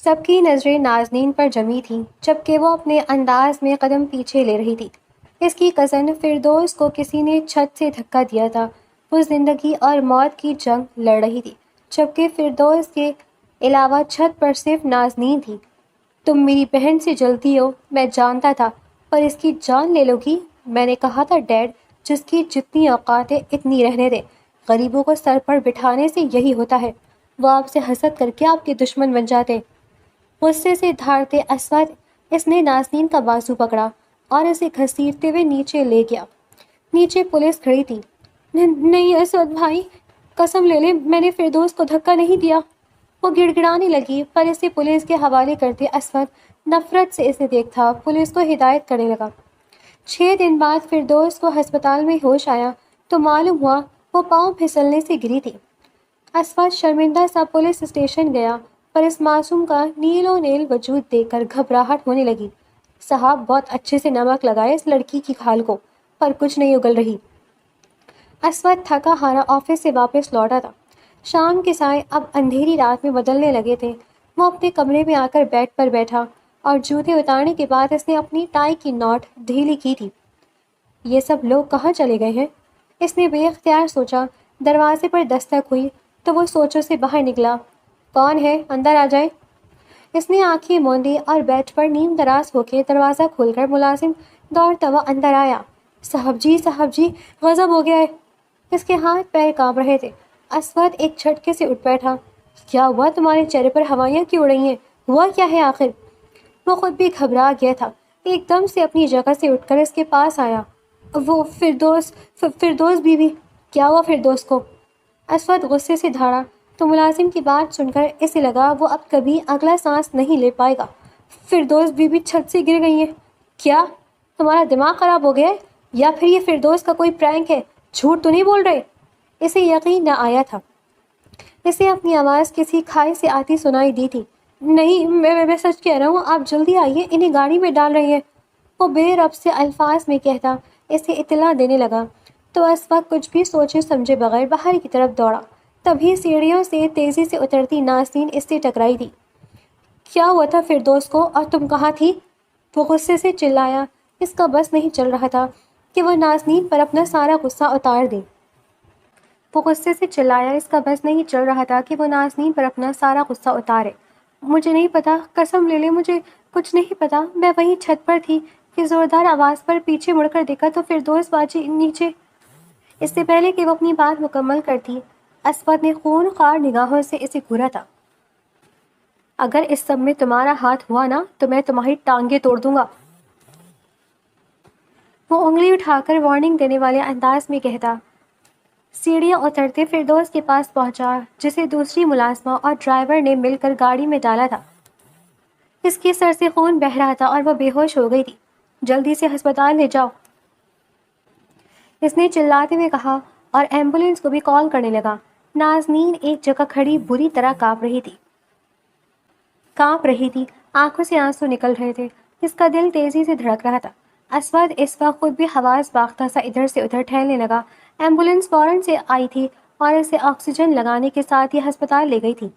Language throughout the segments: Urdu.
سب کی نظریں نازنین پر جمی تھیں جبکہ وہ اپنے انداز میں قدم پیچھے لے رہی تھی۔ اس کی کزن فردوس کو کسی نے چھت سے دھکا دیا تھا۔ وہ زندگی اور موت کی جنگ لڑ رہی تھی جبکہ فردوس کے علاوہ چھت پر صرف نازنین تھی۔ تم میری بہن سے جلتی ہو، میں جانتا تھا، پر اس کی جان لے لو گی؟ میں نے کہا تھا ڈیڈ، جس کی جتنی اوقات ہے اتنی رہنے دے۔ غریبوں کو سر پر بٹھانے سے یہی ہوتا ہے، وہ آپ سے حسد کر کے آپ کے دشمن بن جاتے۔ غصے سے دھاڑتے اسود اس نے نازنین کا بازو پکڑا اور اسے گھسیٹتے ہوئے نیچے لے گیا۔ نیچے پولیس کھڑی تھی۔ نہیں اسود بھائی، قسم لے لے میں نے فردوس کو دھکا نہیں دیا۔ وہ گڑ گڑانے لگی، پر اسے پولیس کے حوالے کرتے اسود نفرت سے اسے دیکھتا پولیس کو ہدایت کرنے لگا۔ 6 دن بعد فردوس کو ہسپتال میں ہوش آیا تو معلوم ہوا وہ پاؤں پھسلنے سے گری تھی۔ اسود شرمندہ سا پولیس اسٹیشن گیا، پر اس معصوم کا نیل و نیل وجود دیکھ کر گھبراہٹ ہونے لگی۔ صاحب بہت اچھے سے نمک لگائے اس لڑکی کی کھال کو، پر کچھ نہیں اگل رہی۔ اسود تھکا ہارا آفس سے واپس لوٹا تھا۔ شام کے سائے اب اندھیری رات میں بدلنے لگے تھے۔ وہ اپنے کمرے میں آ کر بیڈ پر بیٹھا اور جوتے اتارنے کے بعد اس نے اپنی ٹائی کی نوٹ ڈھیلی کی تھی۔ یہ سب لوگ کہاں چلے گئے ہیں؟ اس نے بے اختیار سوچا۔ دروازے پر دستک ہوئی تو وہ سوچوں سے باہر نکلا۔ کون ہے؟ اندر آ جائے۔ اس نے آنکھیں موندی اور بیڈ پر نیم دراز ہو کے دروازہ کھول کر ملازم دوڑتا ہوا اندر آیا۔ صاحب جی غضب ہو گیا ہے۔ اس کے ہاتھ پیر کانپ رہے تھے۔ اسود ایک جھٹکے سے اٹھ بیٹھا۔ کیا ہوا؟ تمہارے چہرے پر ہوائیاں کیوں اڑ رہی ہیں؟ ہوا کیا ہے آخر؟ وہ خود بھی گھبرا گیا تھا۔ ایک دم سے اپنی جگہ سے اٹھ کر اس کے پاس آیا۔ وہ فردوس بیوی۔ کیا ہوا فردوس کو؟ اسود غصے سے دھاڑا تو ملازم کی بات سن کر اسے لگا وہ اب کبھی اگلا سانس نہیں لے پائے گا۔ فردوس بیوی چھت سے گر گئی ہیں۔ کیا؟ تمہارا دماغ خراب ہو گیا ہے یا پھر یہ فردوس کا کوئی پرینک ہے؟ جھوٹ تو نہیں بول رہے؟ اسے یقین نہ آیا تھا۔ اسے اپنی آواز کسی کھائی سے آتی سنائی دی تھی۔ نہیں میں سچ کہہ رہا ہوں، آپ جلدی آئیے، انہیں گاڑی میں ڈال رہی ہیں۔ وہ بے ربط سے الفاظ میں کہتا اسے اطلاع دینے لگا تو اس وقت کچھ بھی سوچے سمجھے بغیر باہر کی طرف دوڑا۔ تبھی سیڑھیوں سے تیزی سے اترتی نازنین اس سے ٹکرائی تھی۔ کیا ہوا تھا فردوس کو اور تم کہاں تھی؟ وہ غصے سے چلایا۔ اس کا بس نہیں چل رہا تھا کہ وہ نازنین پر اپنا سارا غصہ اتار دے۔ مجھے نہیں پتا، قسم لے لے مجھے کچھ نہیں پتا، میں وہیں چھت پر تھی کہ زوردار آواز پر پیچھے مڑ کر دیکھا تو فردوس باجی نیچے۔ اس سے پہلے کہ وہ اپنی بات مکمل کرتی، اسود نے خون خوار نگاہوں سے اسے گھورا تھا۔ اگر اس سب میں تمہارا ہاتھ ہوا نا تو میں تمہاری ٹانگیں توڑ دوں گا۔ وہ انگلی اٹھا کر وارننگ دینے والے انداز میں کہتا۔ سیڑھیاں اترتے فردوس کے پاس پہنچا جسے دوسری ملازمہ اور ڈرائیور نے مل کر گاڑی میں ڈالا تھا۔ اس کے سر سے خون بہہ رہا تھا اور وہ بے ہوش ہو گئی تھی۔ جلدی سے ہسپتال لے جاؤ، اس نے چلاتے ہوئے کہا اور ایمبولینس کو بھی کال کرنے لگا۔ نازنین ایک جگہ کھڑی بری طرح کانپ رہی تھی، آنکھوں سے آنسو نکل رہے تھے، اس کا دل تیزی سے دھڑک رہا تھا۔ اسود اس وقت خود بھی حواس باختہ سا ادھر سے ادھر ٹہلنے لگا۔ ایمبولینس فوراً سے آئی تھی اور اسے آکسیجن لگانے کے ساتھ ہی ہسپتال لے گئی تھی۔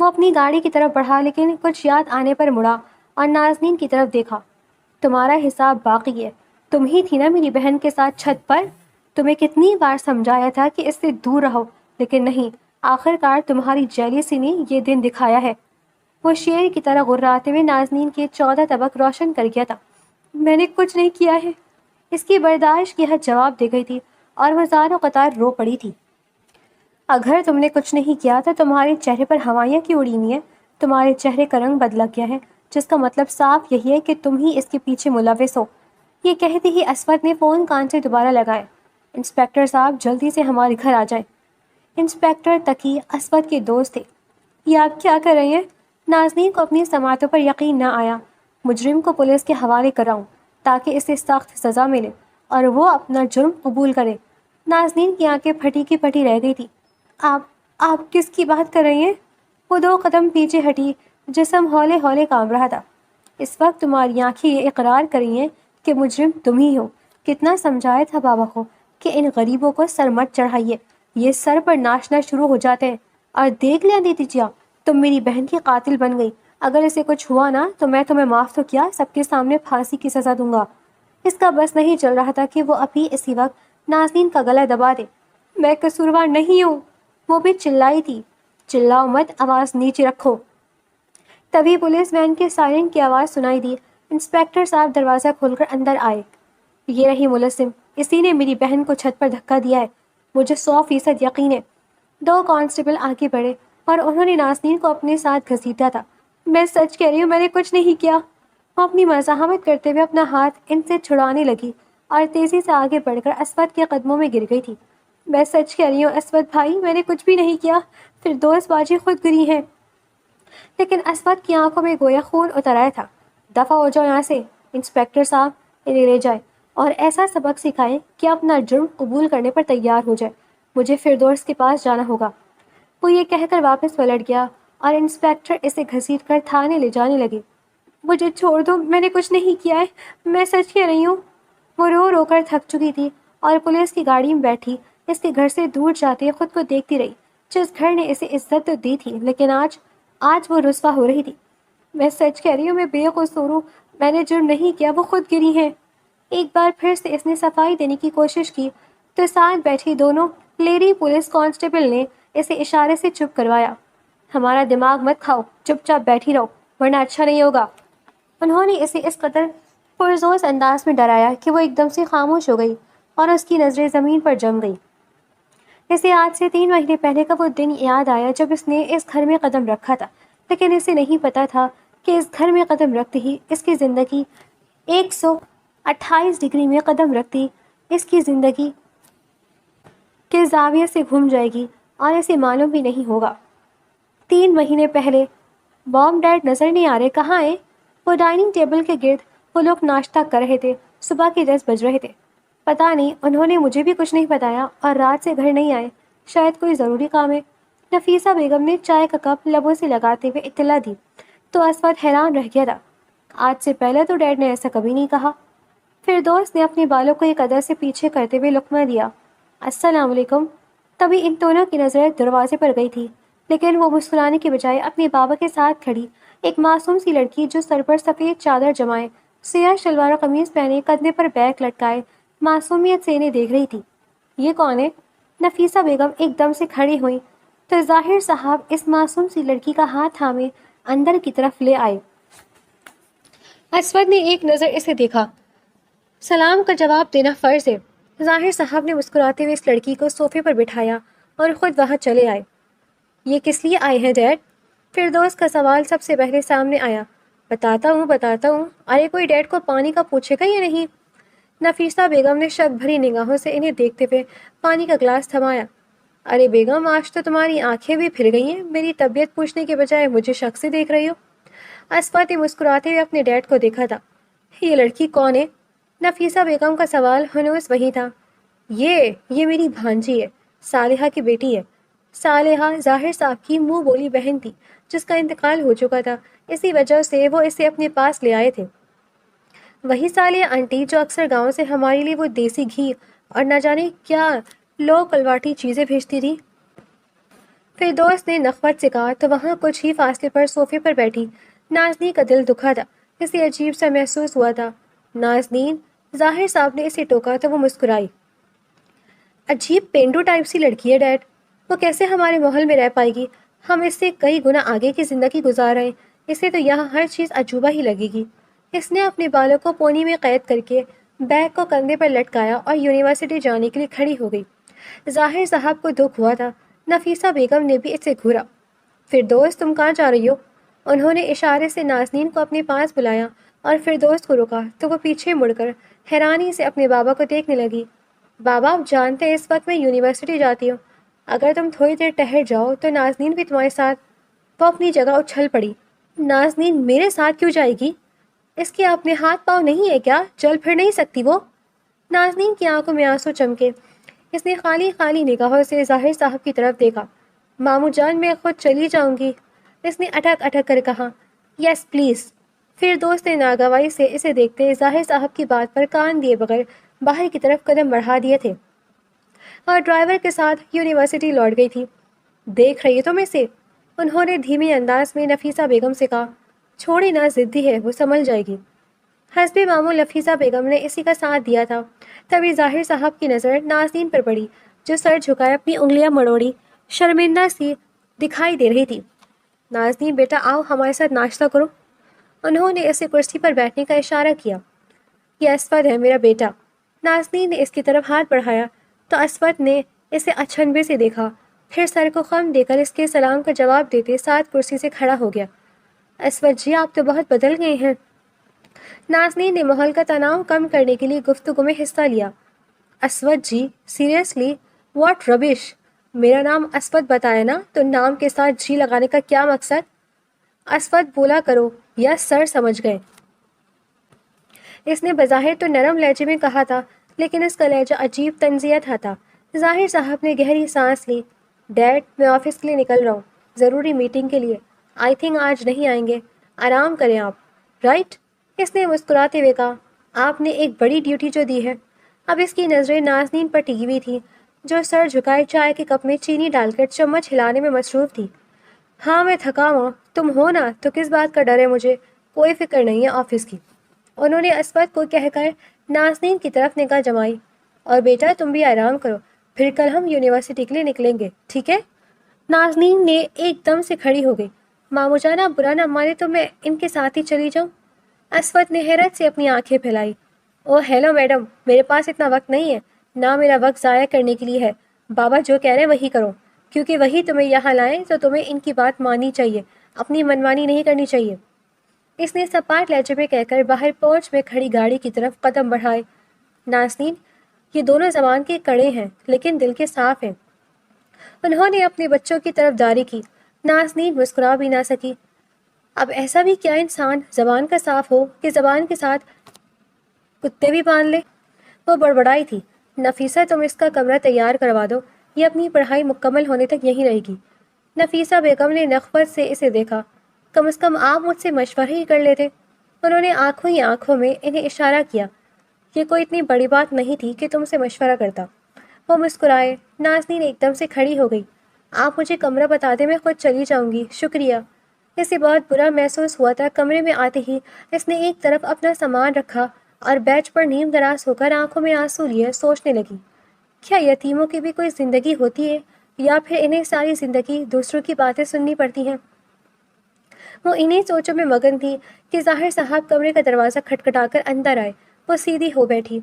وہ اپنی گاڑی کی طرف بڑھا لیکن کچھ یاد آنے پر مڑا اور نازنین کی طرف دیکھا۔ تمہارا حساب باقی ہے، تم ہی تھی نا میری بہن کے ساتھ چھت پر؟ تمہیں کتنی بار سمجھایا تھا کہ اس سے دور رہو، لیکن نہیں، آخر کار تمہاری جیلیسی نے یہ دن دکھایا ہے۔ وہ شیر کی طرح غراتے ہوئے نازنین کے 14 طبق روشن کر گیا تھا۔ میں نے کچھ نہیں کیا ہے، اس کی برداشت کی حد جواب دے گئی تھی اور وہ زار و قطار رو پڑی تھی۔ اگر تم نے کچھ نہیں کیا تو تمہارے چہرے پر ہوائیاں کیوں اڑی ہوئی ہیں؟ تمہارے چہرے کا رنگ بدلا گیا ہے، جس کا مطلب صاف یہی ہے کہ تم ہی اس کے پیچھے ملوث ہو۔ یہ کہتے ہی اسود نے فون کان سے دوبارہ لگائے۔ انسپکٹر صاحب جلدی سے ہمارے گھر آ جائیں۔ انسپکٹر تقی اسود کے دوست تھے۔ یہ آپ کیا کر رہے ہیں؟ نازنین کو اپنی سماعتوں پر یقین نہ آیا۔ مجرم کو پولیس کے حوالے کراؤں تاکہ اسے سخت سزا ملے اور وہ اپنا جرم قبول کرے۔ نازنین کی آنکھیں پھٹی کی پھٹی رہ گئی تھی۔ آپ کس کی بات کر رہی ہیں؟ وہ 2 قدم پیچھے ہٹی، جسم ہولے ہولے کانپ رہا تھا۔ اس وقت تمہاری آنکھیں یہ اقرار کر رہی ہیں کہ مجرم تم ہی ہو۔ کتنا سمجھایا تھا بابا کو کہ ان غریبوں کو سر مت چڑھائیے، یہ سر پر ناچنا شروع ہو جاتے ہیں، اور دیکھ لیا دیتی جا تم میری بہن کی قاتل بن گئی. اگر اسے کچھ ہوا نا تو میں تمہیں معاف تو کیا سب کے سامنے پھانسی کی سزا دوں گا. اس کا بس نہیں چل رہا تھا کہ وہ ابھی اسی وقت نازنین کا گلا دبا دے. میں قصوروار نہیں ہوں. وہ بھی چلائی تھی. چلاؤ مت, آواز نیچے رکھو. تبھی پولیس وین کے سائرن کی آواز سنائی دی. انسپیکٹر صاحب دروازہ کھول کر اندر آئے. یہ رہی ملزم, اسی نے میری بہن کو چھت پر دھکا دیا ہے, مجھے 100% یقین ہے. 2 کانسٹیبل آگے بڑھے اور انہوں نے نازنین کو اپنے ساتھ گھسیٹا تھا. میں سچ کہہ رہی ہوں, میں نے کچھ نہیں کیا. وہ اپنی مزاحمت کرتے ہوئے اپنا ہاتھ ان سے چھڑانے لگی اور تیزی سے آگے بڑھ کر اسود کے قدموں میں گر گئی تھی. میں سچ کہہ رہی ہوں اسود بھائی, میں نے کچھ بھی نہیں کیا. فردوس باجی خود گری ہیں. لیکن اسود کی آنکھوں میں گویا خون اتر آیا تھا. دفع ہو جاؤ یہاں سے. انسپیکٹر صاحب انہیں لے جائے اور ایسا سبق سکھائیں کہ اپنا جرم قبول کرنے پر تیار ہو جائے. مجھے فردوس کے پاس جانا ہوگا. وہ یہ کہہ کر واپس پلٹ گیا اور انسپیکٹر اسے گھسیٹ کر تھانے لے جانے لگے. مجھے چھوڑ دو, میں نے کچھ نہیں کیا ہے, میں سچ کہہ رہی ہوں. وہ رو رو کر تھک چکی تھی اور پولیس کی گاڑی میں بیٹھی اس کے گھر سے دور جاتے خود کو دیکھتی رہی. جس گھر نے اسے عزت تو دی تھی لیکن آج وہ رسوا ہو رہی تھی. میں سچ کہہ رہی ہوں, میں بے قصور ہوں, میں نے جرم نہیں کیا, وہ خود گری ہیں. ایک بار پھر سے اس نے صفائی دینے کی کوشش کی تو ساتھ بیٹھی دونوں لیڈی پولیس کانسٹیبل نے اسے اشارے سے چپ کروایا. ہمارا دماغ مت کھاؤ, چپ چاپ بیٹھی رہو ورنہ اچھا نہیں ہوگا. انہوں نے اسے اس قدر پرزوز انداز میں ڈرایا کہ وہ ایک دم سے خاموش ہو گئی اور اس کی نظریں زمین پر جم گئی. اسے آج سے 3 مہینے پہلے کا وہ دن یاد آیا جب اس نے اس گھر میں قدم رکھا تھا. لیکن اسے نہیں پتا تھا کہ اس گھر میں قدم رکھتے ہی اس کی زندگی 128 ڈگری میں قدم رکھتی اس کی زندگی کے زاویے سے گھوم جائے گی اور اسے معلوم بھی نہیں ہوگا. 3 مہینے پہلے بام ڈیڈ نظر نہیں آ رہے, کہاں ہیں؟ وہ ڈائننگ ٹیبل کے گرد وہ لوگ ناشتہ کر رہے تھے. صبح کے 10 بج رہے تھے. پتہ نہیں, انہوں نے مجھے بھی کچھ نہیں بتایا اور رات سے گھر نہیں آئے. شاید کوئی ضروری کام ہے. نفیسہ بیگم نے چائے کا کپ لبوں سے لگاتے ہوئے اطلاع دی تو اسود حیران رہ گیا تھا. آج سے پہلے تو ڈیڈ نے ایسا کبھی نہیں کہا. فردوس نے اپنے بالوں کو ایک قدر سے پیچھے کرتے ہوئے لقمہ دیا. السلام علیکم. تبھی ان دونوں کی نظریں دروازے پر گئی تھی لیکن وہ مسکرانے کے بجائے اپنے بابا کے ساتھ کھڑی ایک معصوم سی لڑکی جو سر پر سفید چادر جمائے, سیاہ شلوار و قمیض پہنے, کندھے پر بیگ لٹکائے معصومیت سے انہیں دیکھ رہی تھی. یہ کون ہے؟ نفیسہ بیگم ایک دم سے کھڑی ہوئی تو ظاہر صاحب اس معصوم سی لڑکی کا ہاتھ تھامے اندر کی طرف لے آئے. اسود نے ایک نظر اسے دیکھا. سلام کا جواب دینا فرض ہے. ظاہر صاحب نے مسکراتے ہوئے اس لڑکی کو صوفے پر بٹھایا اور خود وہاں چلے آئے. یہ کس لیے آئے ہیں ڈیڈ؟ فردوس کا سوال سب سے پہلے سامنے آیا. بتاتا ہوں. ارے کوئی ڈیڈ کو پانی کا پوچھے گا یا نہیں؟ نفیسہ بیگم نے شک بھری نگاہوں سے انہیں دیکھتے ہوئے پانی کا گلاس تھمایا. ارے بیگم, آج تو تمہاری آنکھیں بھی پھر گئی ہیں. میری طبیعت پوچھنے کے بجائے مجھے شک سے دیکھ رہی ہو. اسود نے مسکراتے ہوئے اپنے ڈیڈ کو دیکھا تھا. یہ لڑکی کون ہے؟ نفیسہ بیگم کا سوال ہنوز وہی تھا. یہ میری بھانجی ہے, صالحہ کی بیٹی ہے. صالحہ ظاہر صاحب کی منہ بولی بہن تھی جس کا انتقال ہو چکا تھا. اسی وجہ سے وہ اسے اپنے پاس لے آئے تھے. وہی صالحہ آنٹی جو اکثر گاؤں سے ہمارے لیے وہ دیسی گھی اور نہ جانے کیا لو کلواٹی چیزیں بھیجتی تھی. فردوس نے نخوت سے کہا تو وہاں کچھ ہی فاصلے پر صوفے پر بیٹھی نازنین کا دل دکھا تھا. اسے عجیب سا محسوس ہوا تھا. نازنین, ظاہر صاحب نے اسے ٹوکا تو وہ مسکرائی. عجیب پینڈو ٹائپ سی لڑکی ہے ڈیڈ. وہ کیسے ہمارے ماحول میں رہ پائے گی؟ ہم اس سے کئی گنا آگے کی زندگی گزار رہے ہیں. اسے تو یہاں ہر چیز عجوبہ ہی لگے گی. اس نے اپنے بالوں کو پونی میں قید کر کے بیگ کو کندھے پر لٹکایا اور یونیورسٹی جانے کے لیے کھڑی ہو گئی. ظاہر صاحب کو دکھ ہوا تھا. نفیسہ بیگم نے بھی اسے گھورا. فردوس, تم کہاں جا رہی ہو؟ انہوں نے اشارے سے نازنین کو اپنے پاس بلایا اور فردوس کو روکا تو وہ پیچھے مڑ کر حیرانی سے اپنے بابا کو دیکھنے لگی. بابا, آپ جانتے ہیں اس وقت میں یونیورسٹی جاتی ہوں. اگر تم تھوڑی دیر ٹہل جاؤ تو نازنین بھی تمہارے ساتھ. وہ اپنی جگہ اچھل پڑی. نازنین میرے ساتھ کیوں جائے گی؟ اس کے اپنے ہاتھ پاؤں نہیں ہے کیا؟ چل پھر نہیں سکتی وہ؟ نازنین کی آنکھوں میں آنسو چمکے. اس نے خالی خالی نگاہوں سے ظاہر صاحب کی طرف دیکھا. ماموں جان, میں خود چلی جاؤں گی. اس نے اٹک اٹک کر کہا. یس پلیز. پھر دوست نے ناگوائی سے اسے دیکھتے ظاہر صاحب کی بات پر کان دیے بغیر باہر کی طرف قدم بڑھا دیے تھے اور ڈرائیور کے ساتھ یونیورسٹی لوٹ گئی تھی. دیکھ رہی ہے تم اسے؟ انہوں نے دھیمی انداز میں نفیسہ بیگم سے کہا، چھوڑی نہ، ضدی ہے، وہ سنبھل جائے گی۔ حسب معمول نفیسہ بیگم نے اسی کا ساتھ دیا تھا۔ تبھی ظاہر صاحب کی نظر نازنین پر پڑی، جو سر جھکائے اپنی انگلیاں مڑوڑی شرمندہ سی دکھائی دے رہی تھی۔ نازنین بیٹا آؤ ہمارے ساتھ ناشتہ کرو۔ انہوں نے اسے کرسی پر بیٹھنے کا اشارہ کیا۔ یہ اسود ہے میرا بیٹا۔ نازنین نے اس کی طرف ہاتھ بڑھایا تو اسود نے اسے اچھنبے سے دیکھا، پھر سر کو خم دے کر اس کے سلام کا جواب دیتے ساتھ کرسی سے کھڑا ہو گیا۔ اسود جی آپ تو بہت بدل گئے ہیں۔ نازنین نے ماحول کا تناؤ کم کرنے کے لیے گفتگو میں حصہ لیا۔ اسود جی سیریسلی واٹ ربش، میرا نام اسود بتایا نا، تو نام کے ساتھ جی لگانے کا کیا مقصد؟ اسود بولا کرو یا سر سمجھ گئے۔ اس نے بظاہر تو نرم لہجے میں کہا تھا، لیکن اس کا لہجہ عجیب طنزیہ تھا۔ ظاہر صاحب نے گہری سانس لی۔ ڈیڈ میں آفس کے لیے نکل رہا ہوں، ضروری میٹنگ کے لیے، آئی تھنک آج نہیں آئیں گے، آرام کریں آپ، رائٹ؟ اس نے مسکراتے ہوئے کہا، آپ نے ایک بڑی ڈیوٹی جو دی ہے۔ اب اس کی نظریں نازنین پر ٹکی ہوئی تھیں، جو سر جھکائے چائے کے کپ میں چینی ڈال کر چمچ ہلانے میں مصروف تھی۔ ہاں میں تھکا ہوں، تم ہو نا، تو کس بات کا ڈر ہے مجھے، کوئی فکر نہیں ہے آفس کی۔ انہوں نے اسود کو کہہ کر نازنین کی طرف نگاہ جمائی، اور بیٹا تم بھی آرام کرو، پھر کل ہم یونیورسٹی کے لیے نکلیں گے، ٹھیک ہے؟ نازنین نے ایک دم سے کھڑی ہو گئی۔ مامو جان آپ برا نہ مانے تو میں ان کے ساتھ ہی چلی جاؤں؟ اسود نے حیرت سے اپنی آنکھیں پھیلائی۔ اوہ ہیلو میڈم، میرے پاس اتنا وقت نہیں ہے، نہ میرا وقت ضائع کرنے کے لیے ہے۔ بابا جو کہہ رہے ہیں وہی کرو، کیونکہ وہی تمہیں یہاں لائیں، تو تمہیں ان کی بات ماننی چاہیے، اپنی منمانی نہیں کرنی چاہیے۔ اس نے سپاٹ لہجے میں کہہ کر باہر پورچ میں کھڑی گاڑی کی طرف قدم بڑھائے۔ نازنین، یہ دونوں زبان کے کڑے ہیں لیکن دل کے صاف ہیں۔ انہوں نے اپنے بچوں کی طرف داری کی۔ نازنین مسکرا بھی نہ سکی۔ اب ایسا بھی کیا انسان زبان کا صاف ہو کہ زبان کے ساتھ کتے بھی باندھ لے؟ وہ بڑبڑائی تھی، نفیسہ تم اس کا کمرہ تیار کروا دو، یہ اپنی پڑھائی مکمل ہونے تک یہیں رہے گی۔ نفیسہ بیگم نے نخوت سے اسے دیکھا، کم از کم آپ مجھ سے مشورہ ہی کر لیتے۔ انہوں نے آنکھوں ہی آنکھوں میں انہیں اشارہ کیا۔ یہ کوئی اتنی بڑی بات نہیں تھی کہ تم سے مشورہ کرتا۔ وہ مسکرائے۔ نازنین ایک دم سے کھڑی ہو گئی۔ آپ مجھے کمرہ بتا دیں، میں خود چلی جاؤں گی، شکریہ۔ اسے بہت برا محسوس ہوا تھا۔ کمرے میں آتے ہی اس نے ایک طرف اپنا سامان رکھا اور بیچ پر نیم دراز ہو کر آنکھوں میں آنسو لیے سوچنے لگی، کیا یتیموں کی بھی کوئی زندگی ہوتی ہے، یا پھر انہیں ساری زندگی دوسروں کی باتیں سننی پڑتی ہیں؟ وہ انہیں سوچوں میں مگن تھی کہ ظاہر صاحب کمرے کا دروازہ کھٹکھٹا کر اندر آئے۔ وہ سیدھی ہو بیٹھی۔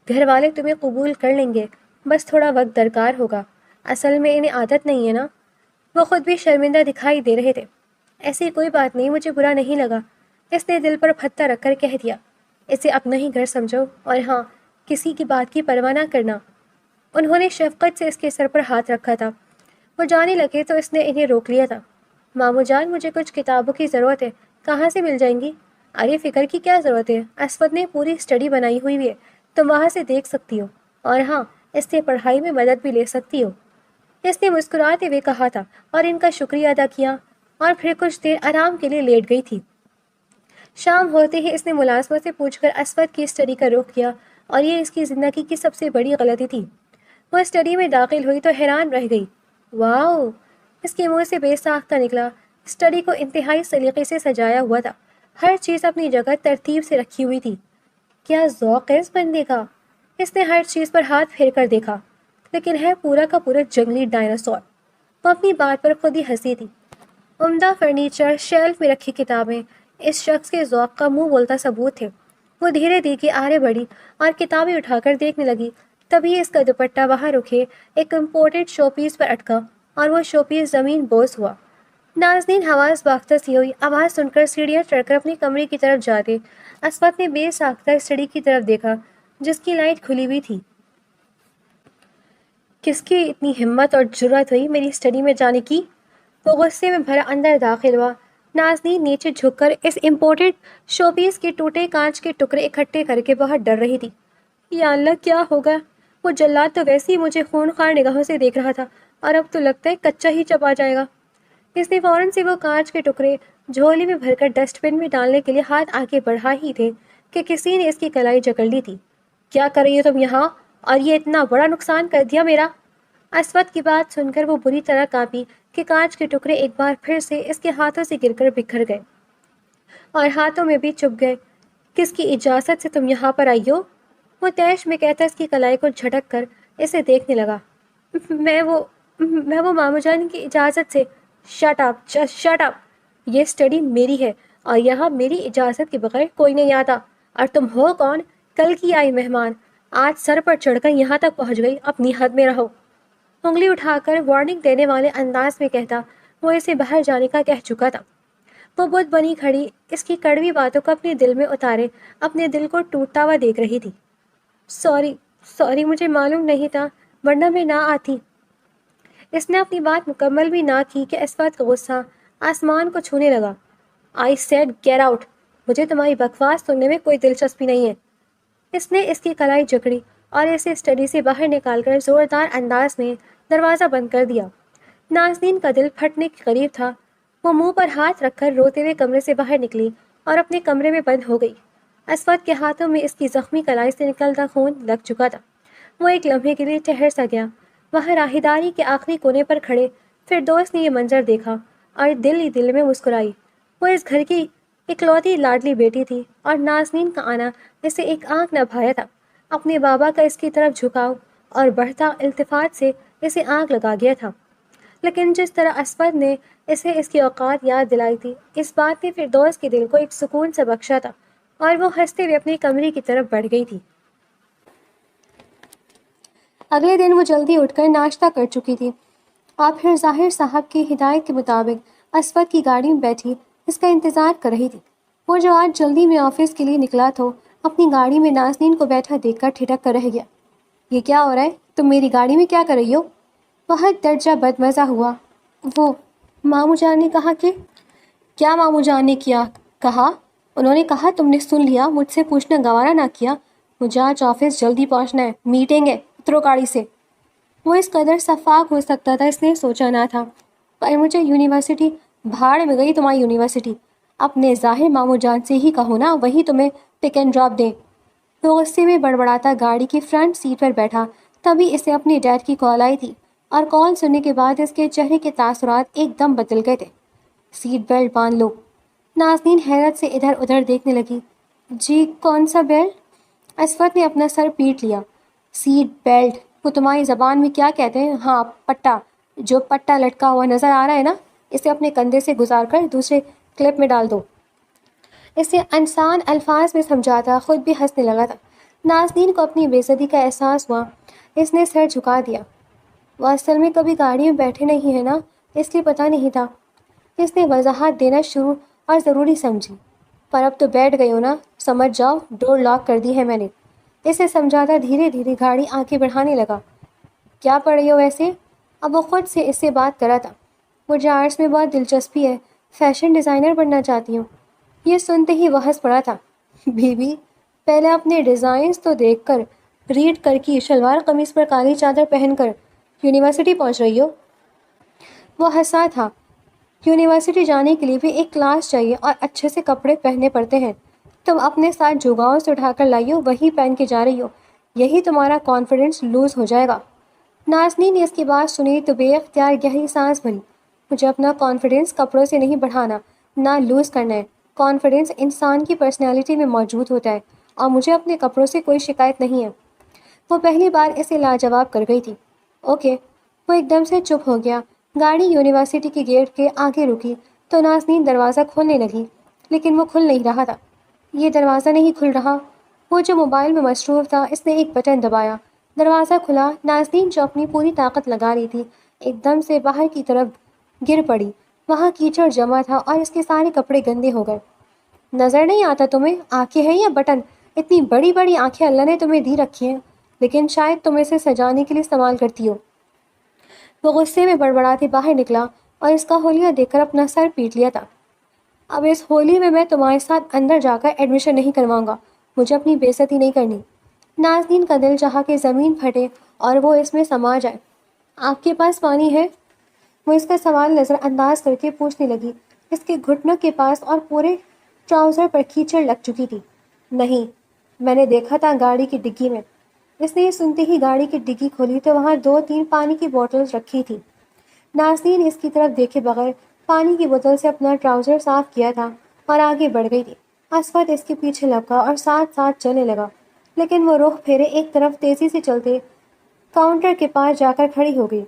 گھر والے تمہیں قبول کر لیں گے، بس تھوڑا وقت درکار ہوگا، اصل میں انہیں عادت نہیں ہے نا۔ وہ خود بھی شرمندہ دکھائی دے رہے تھے۔ ایسی کوئی بات نہیں، مجھے برا نہیں لگا، اس نے دل پر پھتہ رکھ کر کہہ دیا۔ اسے اپنا ہی گھر سمجھو، اور ہاں، کسی کی بات کی پرواہ نہ کرنا۔ انہوں نے شفقت سے اس کے سر پر ہاتھ رکھا تھا۔ وہ جانے لگے تو اس نے انہیں روک لیا تھا۔ مامو جان مجھے کچھ کتابوں کی ضرورت ہے، کہاں سے مل جائیں گی؟ ارے فکر کی کیا ضرورت ہے، اسود نے پوری اسٹڈی بنائی ہوئی ہے، تم وہاں سے دیکھ سکتی ہو، اور ہاں اس سے پڑھائی میں مدد بھی لے سکتی ہو۔ اس نے مسکراتے ہوئے کہا تھا اور ان کا شکریہ ادا کیا، اور پھر کچھ دیر آرام کے لیے لیٹ گئی تھی۔ شام ہوتے ہی اس نے ملازمت سے پوچھ کر اسود کی اسٹڈی کا رخ کیا، اور یہ اس کی زندگی کی سب سے بڑی غلطی تھی۔ وہ اسٹڈی میں داخل ہوئی تو حیران رہ گئی۔ واؤ! اس کے منہ سے بے ساختہ نکلا۔ اسٹڈی کو انتہائی سلیقے سے سجایا ہوا تھا، ہر چیز اپنی جگہ ترتیب سے رکھی ہوئی تھی۔ کیا ذوق ہے اس بندے کا! اس نے ہر چیز پر ہاتھ پھیر کر دیکھا، لیکن ہے پورا کا پورا جنگلی ڈائناسور۔ وہ اپنی بات پر خود ہی ہنسی تھی۔ عمدہ فرنیچر، شیلف میں رکھی کتابیں اس شخص کے ذوق کا منہ بولتا ثبوت تھے۔ وہ دھیرے دھیرے آگے بڑھی اور کتابیں اٹھا کر دیکھنے لگی۔ تبھی اس کا دوپٹہ وہاں رکھے ایک امپورٹڈ شو پیس پر اٹکا، اور وہ شو پیس زمین بوس ہوا۔ نازنین حواس باختہ سی ہوئی۔ آواز سن کر سیڑھیاں چڑھ کر اپنے کمرے کی طرف جاتے اسود نے بے ساختہ اسٹڈی کی طرف دیکھا، جس کی لائٹ کھلی ہوئی تھی۔ کس کی اتنی ہمت اور جرأت ہوئی میری اسٹڈی میں جانے کی؟ وہ غصے میں بھرا اندر داخل ہوا۔ نازنین نیچے جھک کر اس امپورٹڈ شو پیس کے ٹوٹے کانچ کے ٹکڑے اکٹھے کر کے بہت ڈر رہی تھی۔ یا اللہ کیا ہوگا! وہ جلاد تو ویسے ہی مجھے خونخوار نگاہوں سے دیکھ رہا تھا، اور اب تو لگتا ہے کچا ہی چبا جائے گا۔ اس نے فوراً سے وہ کانچ کے ٹکڑے جھولی میں بھر کر ڈسٹ بن میں ڈالنے کے لیے ہاتھ آگے بڑھا ہی تھے کہ کسی نے اس کی کلائی جکڑ لی تھی۔ کیا کر رہی ہو تم یہاں، اور یہ اتنا بڑا نقصان کر دیا میرا؟ اسود کی بات سن کر وہ بری طرح کانپی کہ کانچ کے ٹکڑے ایک بار پھر سے اس کے ہاتھوں سے گر کر بکھر گئے اور ہاتھوں میں بھی چپ گئے۔ کس کی اجازت سے تم یہاں پر آئی ہو؟ وہ تیش میں کہتا اس کی کلائی کو جھٹک کر اسے دیکھنے لگا۔ میں وہ ماموں جان کی اجازت سے۔ Shut up, just shut up. یہ اسٹڈی میری ہے اور یہاں میری اجازت کے بغیر کوئی نہیں آتا۔ اور تم ہو کون؟ کل کی آئی مہمان، آج سر پر چڑھ کر یہاں تک پہنچ گئی، اپنی حد میں رہو۔ انگلی اٹھا کر وارننگ دینے والے انداز میں کہتا وہ اسے باہر جانے کا کہہ چکا تھا۔ وہ بت بنی کھڑی اس کی کڑوی باتوں کو اپنے دل میں اتارے اپنے دل کو ٹوٹتا ہوا دیکھ رہی تھی۔ سوری مجھے معلوم نہیں تھا، ورنہ میں نہ آتی۔ اس نے اپنی بات مکمل بھی نہ کی کہ اسود کا غصہ آسمان کو چھونے لگا۔ آئی سیڈ گیٹ آؤٹ، مجھے تمہاری بکواس سننے میں کوئی دلچسپی نہیں ہے۔ اس نے اس کی کلائی جکڑی اور اسے اسٹڈی سے باہر نکال کر زوردار انداز میں دروازہ بند کر دیا۔ نازنین کا دل پھٹنے کے قریب تھا۔ وہ منہ پر ہاتھ رکھ کر روتے ہوئے کمرے سے باہر نکلی اور اپنے کمرے میں بند ہو گئی۔ اسود کے ہاتھوں میں اس کی زخمی کلائی سے نکلتا خون لگ چکا تھا۔ وہ ایک لمحے کے لیے ٹھہر سا گیا۔ وہاں راہداری کے آخری کونے پر کھڑے فردوس نے یہ منظر دیکھا اور دل ہی دل میں مسکرائی۔ وہ اس گھر کی اکلوتی لاڈلی بیٹی تھی اور نازنین کا آنا اسے ایک آنکھ نہ بھایا تھا۔ اپنے بابا کا اس کی طرف جھکاؤ اور بڑھتا التفات سے اسے آنکھ لگا گیا تھا، لیکن جس طرح اسود نے اسے اس کی اوقات یاد دلائی تھی، اس بات نے فردوس کے دل کو ایک سکون سے بخشا تھا اور وہ ہنستے ہوئے اپنے کمرے کی طرف بڑھ گئی تھی۔ اگلے دن وہ جلدی اٹھ کر ناشتہ کر چکی تھی اور پھر ظاہر صاحب کی ہدایت کے مطابق اسود کی گاڑی میں بیٹھی اس کا انتظار کر رہی تھی۔ وہ جو آج جلدی میں آفس کے لیے نکلا تو اپنی گاڑی میں نازنین کو بیٹھا دیکھ کر ٹھٹک کر رہ گیا۔ یہ کیا ہو رہا ہے؟ تم میری گاڑی میں کیا کر رہی ہو؟ بہت درجہ بدمزہ ہوا۔ وہ ماموں جان نے کہا کہ… کیا ماموں جان نے کہا؟ انہوں نے کہا تم نے سن لیا، مجھ سے پوچھنا گوارا نہ کیا۔ مجھے آج آفس جلدی پہنچنا ہے، میٹنگ ہے، اترو گاڑی سے۔ وہ اس قدر شفاق ہو سکتا تھا اس نے سوچا نہ تھا۔ پر مجھے یونیورسٹی… بھاڑ میں گئی تمہاری یونیورسٹی، اپنے ظاہر ماموں جان سے ہی کہو نا، وہی تمہیں پک اینڈ ڈراپ دیں۔ وہ غصے میں بڑبڑاتا گاڑی کی فرنٹ سیٹ پر بیٹھا۔ تبھی اسے اپنی ڈیڈ کی کال آئی تھی اور کال سننے کے بعد اس کے چہرے کے تاثرات ایک دم بدل گئے تھے۔ سیٹ بیلٹ باندھ لو۔ نازنین حیرت سے ادھر ادھر دیکھنے لگی۔ جی کون سا بیلٹ؟ اسود نے اپنا سر پیٹ لیا۔ سیٹ بیلٹ، وہ تمہاری زبان میں کیا کہتے ہیں؟ ہاں پٹا، جو پٹا لٹکا ہوا نظر آ رہا ہے نا، اسے اپنے کندھے سے گزار کر دوسرے کلپ میں ڈال دو۔ اسے آسان الفاظ میں سمجھاتا خود بھی ہنسنے لگا تھا۔ نازنین کو اپنی بے عزتی کا احساس ہوا۔ اس نے سر جھکا دیا۔ وہ اصل میں کبھی گاڑی میں بیٹھے نہیں ہیں نا، اس لیے پتہ نہیں تھا۔ اس نے وضاحت دینا شروع اور ضروری سمجھی۔ پر اب تو بیٹھ گئی ہو نا، سمجھ جاؤ، ڈور لاک کر دی ہے میں نے۔ اسے سمجھاتا دھیرے دھیرے گاڑی آنکھیں بڑھانے لگا۔ کیا پڑھ رہی ہو ویسے؟ اب وہ خود سے اس سے بات کرا تھا۔ مجھے آرٹس میں بہت دلچسپی ہے، فیشن ڈیزائنر بننا چاہتی ہوں۔ یہ سنتے ہی وہ ہنس پڑا تھا۔ بیوی، پہلے اپنے ڈیزائنز تو دیکھ کر، ریڈ کر کی شلوار قمیص پر کالی چادر پہن کر یونیورسٹی پہنچ رہی ہو۔ وہ ہنسا تھا۔ یونیورسٹی جانے کے لیے بھی ایک کلاس چاہیے اور اچھے سے کپڑے پہننے پڑتے ہیں۔ تم اپنے ساتھ جو گاؤں سے اٹھا کر لائی ہو وہی پہن کے جا رہی ہو، یہی تمہارا کانفیڈنس لوز ہو جائے گا۔ نازنین نے اس کی بات سنی تو بے اختیار گہری سانس بھری۔ مجھے اپنا کانفیڈنس کپڑوں سے نہیں بڑھانا، نہ لوز کرنا ہے۔ کانفیڈنس انسان کی پرسنالٹی میں موجود ہوتا ہے اور مجھے اپنے کپڑوں سے کوئی شکایت نہیں ہے۔ وہ پہلی بار اسے لاجواب کر گئی تھی۔ اوکے۔ وہ ایک دم سے چپ ہو گیا۔ گاڑی یونیورسٹی کے گیٹ کے آگے رکی تو نازنین دروازہ کھولنے لگی، لیکن وہ کھل نہیں رہا تھا۔ یہ دروازہ نہیں کھل رہا۔ وہ جو موبائل میں مصروف تھا، اس نے ایک بٹن دبایا، دروازہ کھلا۔ نازنین جو اپنی پوری طاقت لگا رہی تھی ایک دم سے باہر کی طرف گر پڑی۔ وہاں کیچڑ جمع تھا اور اس کے سارے کپڑے گندے ہو گئے۔ نظر نہیں آتا تمہیں آنکھیں ہیں یا بٹن؟ اتنی بڑی بڑی آنکھیں اللہ نے تمہیں دی رکھی ہیں، لیکن شاید تم اسے سجانے کے لیے استعمال کرتی ہو۔ وہ غصے میں بڑبڑاتے باہر نکلا اور اس کا حلیہ دیکھ کر اپنا سر پیٹ لیا تھا۔ اب اس ہولی میں تمہارے ساتھ اندر جا کر ایڈمیشن نہیں کرواؤں گا، مجھے اپنی بے عزتی نہیں کرنی۔ نازنین کا دل چاہا کہ زمین پھٹے اور وہ اس میں سما جائے۔ آپ کے پاس پانی ہے؟ وہ اس کا سوال نظر انداز کر کے پوچھنے لگی۔ اس کے گھٹنوں کے پاس اور پورے ٹراؤزر پر کیچڑ لگ چکی تھی۔ نہیں، میں نے دیکھا تھا گاڑی کی ڈگی میں۔ اس نے یہ سنتے ہی گاڑی کی ڈگی کھولی تو وہاں 2-3 پانی کی بوٹلز رکھی تھی۔ ناظرین نے اس کی طرف دیکھے بغیر پانی کی بوتل سے اپنا ٹراؤزر صاف کیا تھا اور آگے بڑھ گئی تھی۔ اسود اس کے پیچھے لپکا اور ساتھ ساتھ چلنے لگا، لیکن وہ رخ پھیرے ایک طرف تیزی سے چلتے کاؤنٹر کے پاس جا کر کھڑی ہو گئی۔